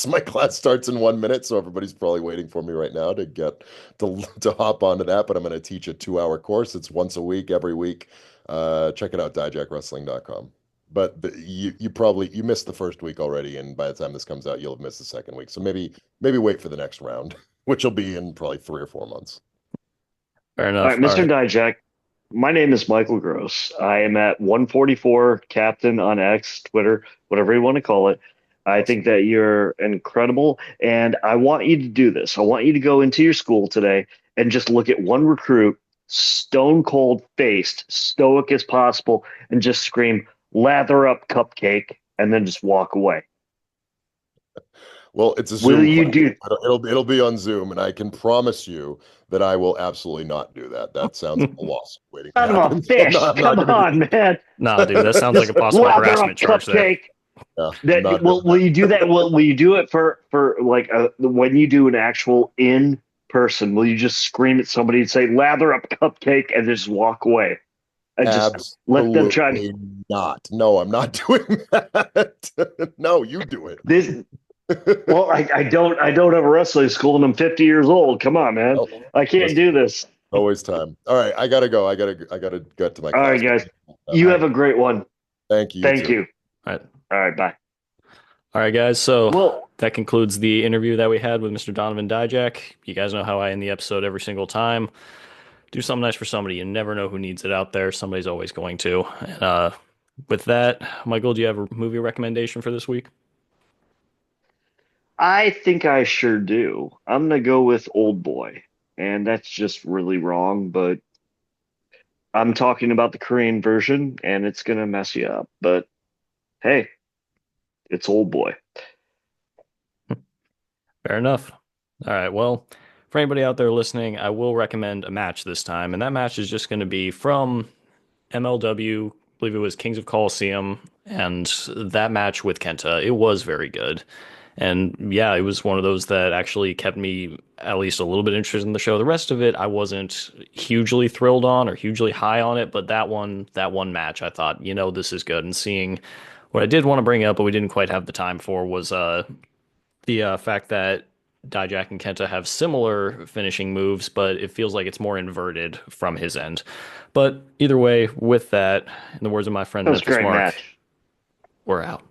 My class starts in 1 minute, so everybody's probably waiting for me right now to get to hop onto that. But I'm going to teach a 2 hour course. It's once a week, every week. Check it out, dijakwrestling.com. But you missed the first week already, and by the time this comes out, you'll have missed the second week. So maybe wait for the next round, which will be in probably 3 or 4 months. Fair All enough. right, All Mr. right. Dijak, my name is Michael Gross. I am at 144 Captain on X, Twitter, whatever you want to call it. I Awesome. think that you're incredible, and I want you to do this. I want you to go into your school today and just look at one recruit, stone cold faced, stoic as possible, and just scream, "Lather up, cupcake," and then just walk away. Well, it's a Will Zoom you class. do? It'll be on Zoom, and I can promise you that I will absolutely not do that. That sounds like a lawsuit waiting to Son of a happen. So fish! I'm not Come going to do on, man. Nah, dude, that sounds like a Just possible lather harassment up, charge there. cupcake. Yeah, I'm That not doing will you do that? Will you do it for like when you do an actual in person? Will you just scream at somebody and say "lather up, cupcake" and just walk away and just let them try to absolutely not. No, I'm not doing that. No, you do it. this? Well, I don't have a wrestling school and I'm 50 years old. Come on, man, Oh, I can't listen, do this. always time. All right, I gotta go. I gotta get to my All right, class. guys, All you right, have a great one. thank you. You Thank too. you. All right. All right, bye. All right, guys. So Well, that concludes the interview that we had with Mr. Donovan Dijak. You guys know how I end the episode every single time. Do something nice for somebody. You never know who needs it out there. Somebody's always going to. And, with that, Michael, do you have a movie recommendation for this week? I think I sure do. I'm gonna go with Old Boy, and that's just really wrong, but I'm talking about the Korean version, and it's gonna mess you up. But hey, it's Old Boy. Fair enough. All right. Well, for anybody out there listening, I will recommend a match this time. And that match is just going to be from MLW. I believe it was Kings of Colosseum. And that match with Kenta, it was very good. And yeah, it was one of those that actually kept me at least a little bit interested in the show. The rest of it, I wasn't hugely thrilled on or hugely high on it, but that one match, I thought, this is good. And seeing what I did want to bring up, but we didn't quite have the time for, was the fact that Dijak and Kenta have similar finishing moves, but it feels like it's more inverted from his end. But either way, with that, in the words of my friend That was a Memphis great Mark, match. we're out.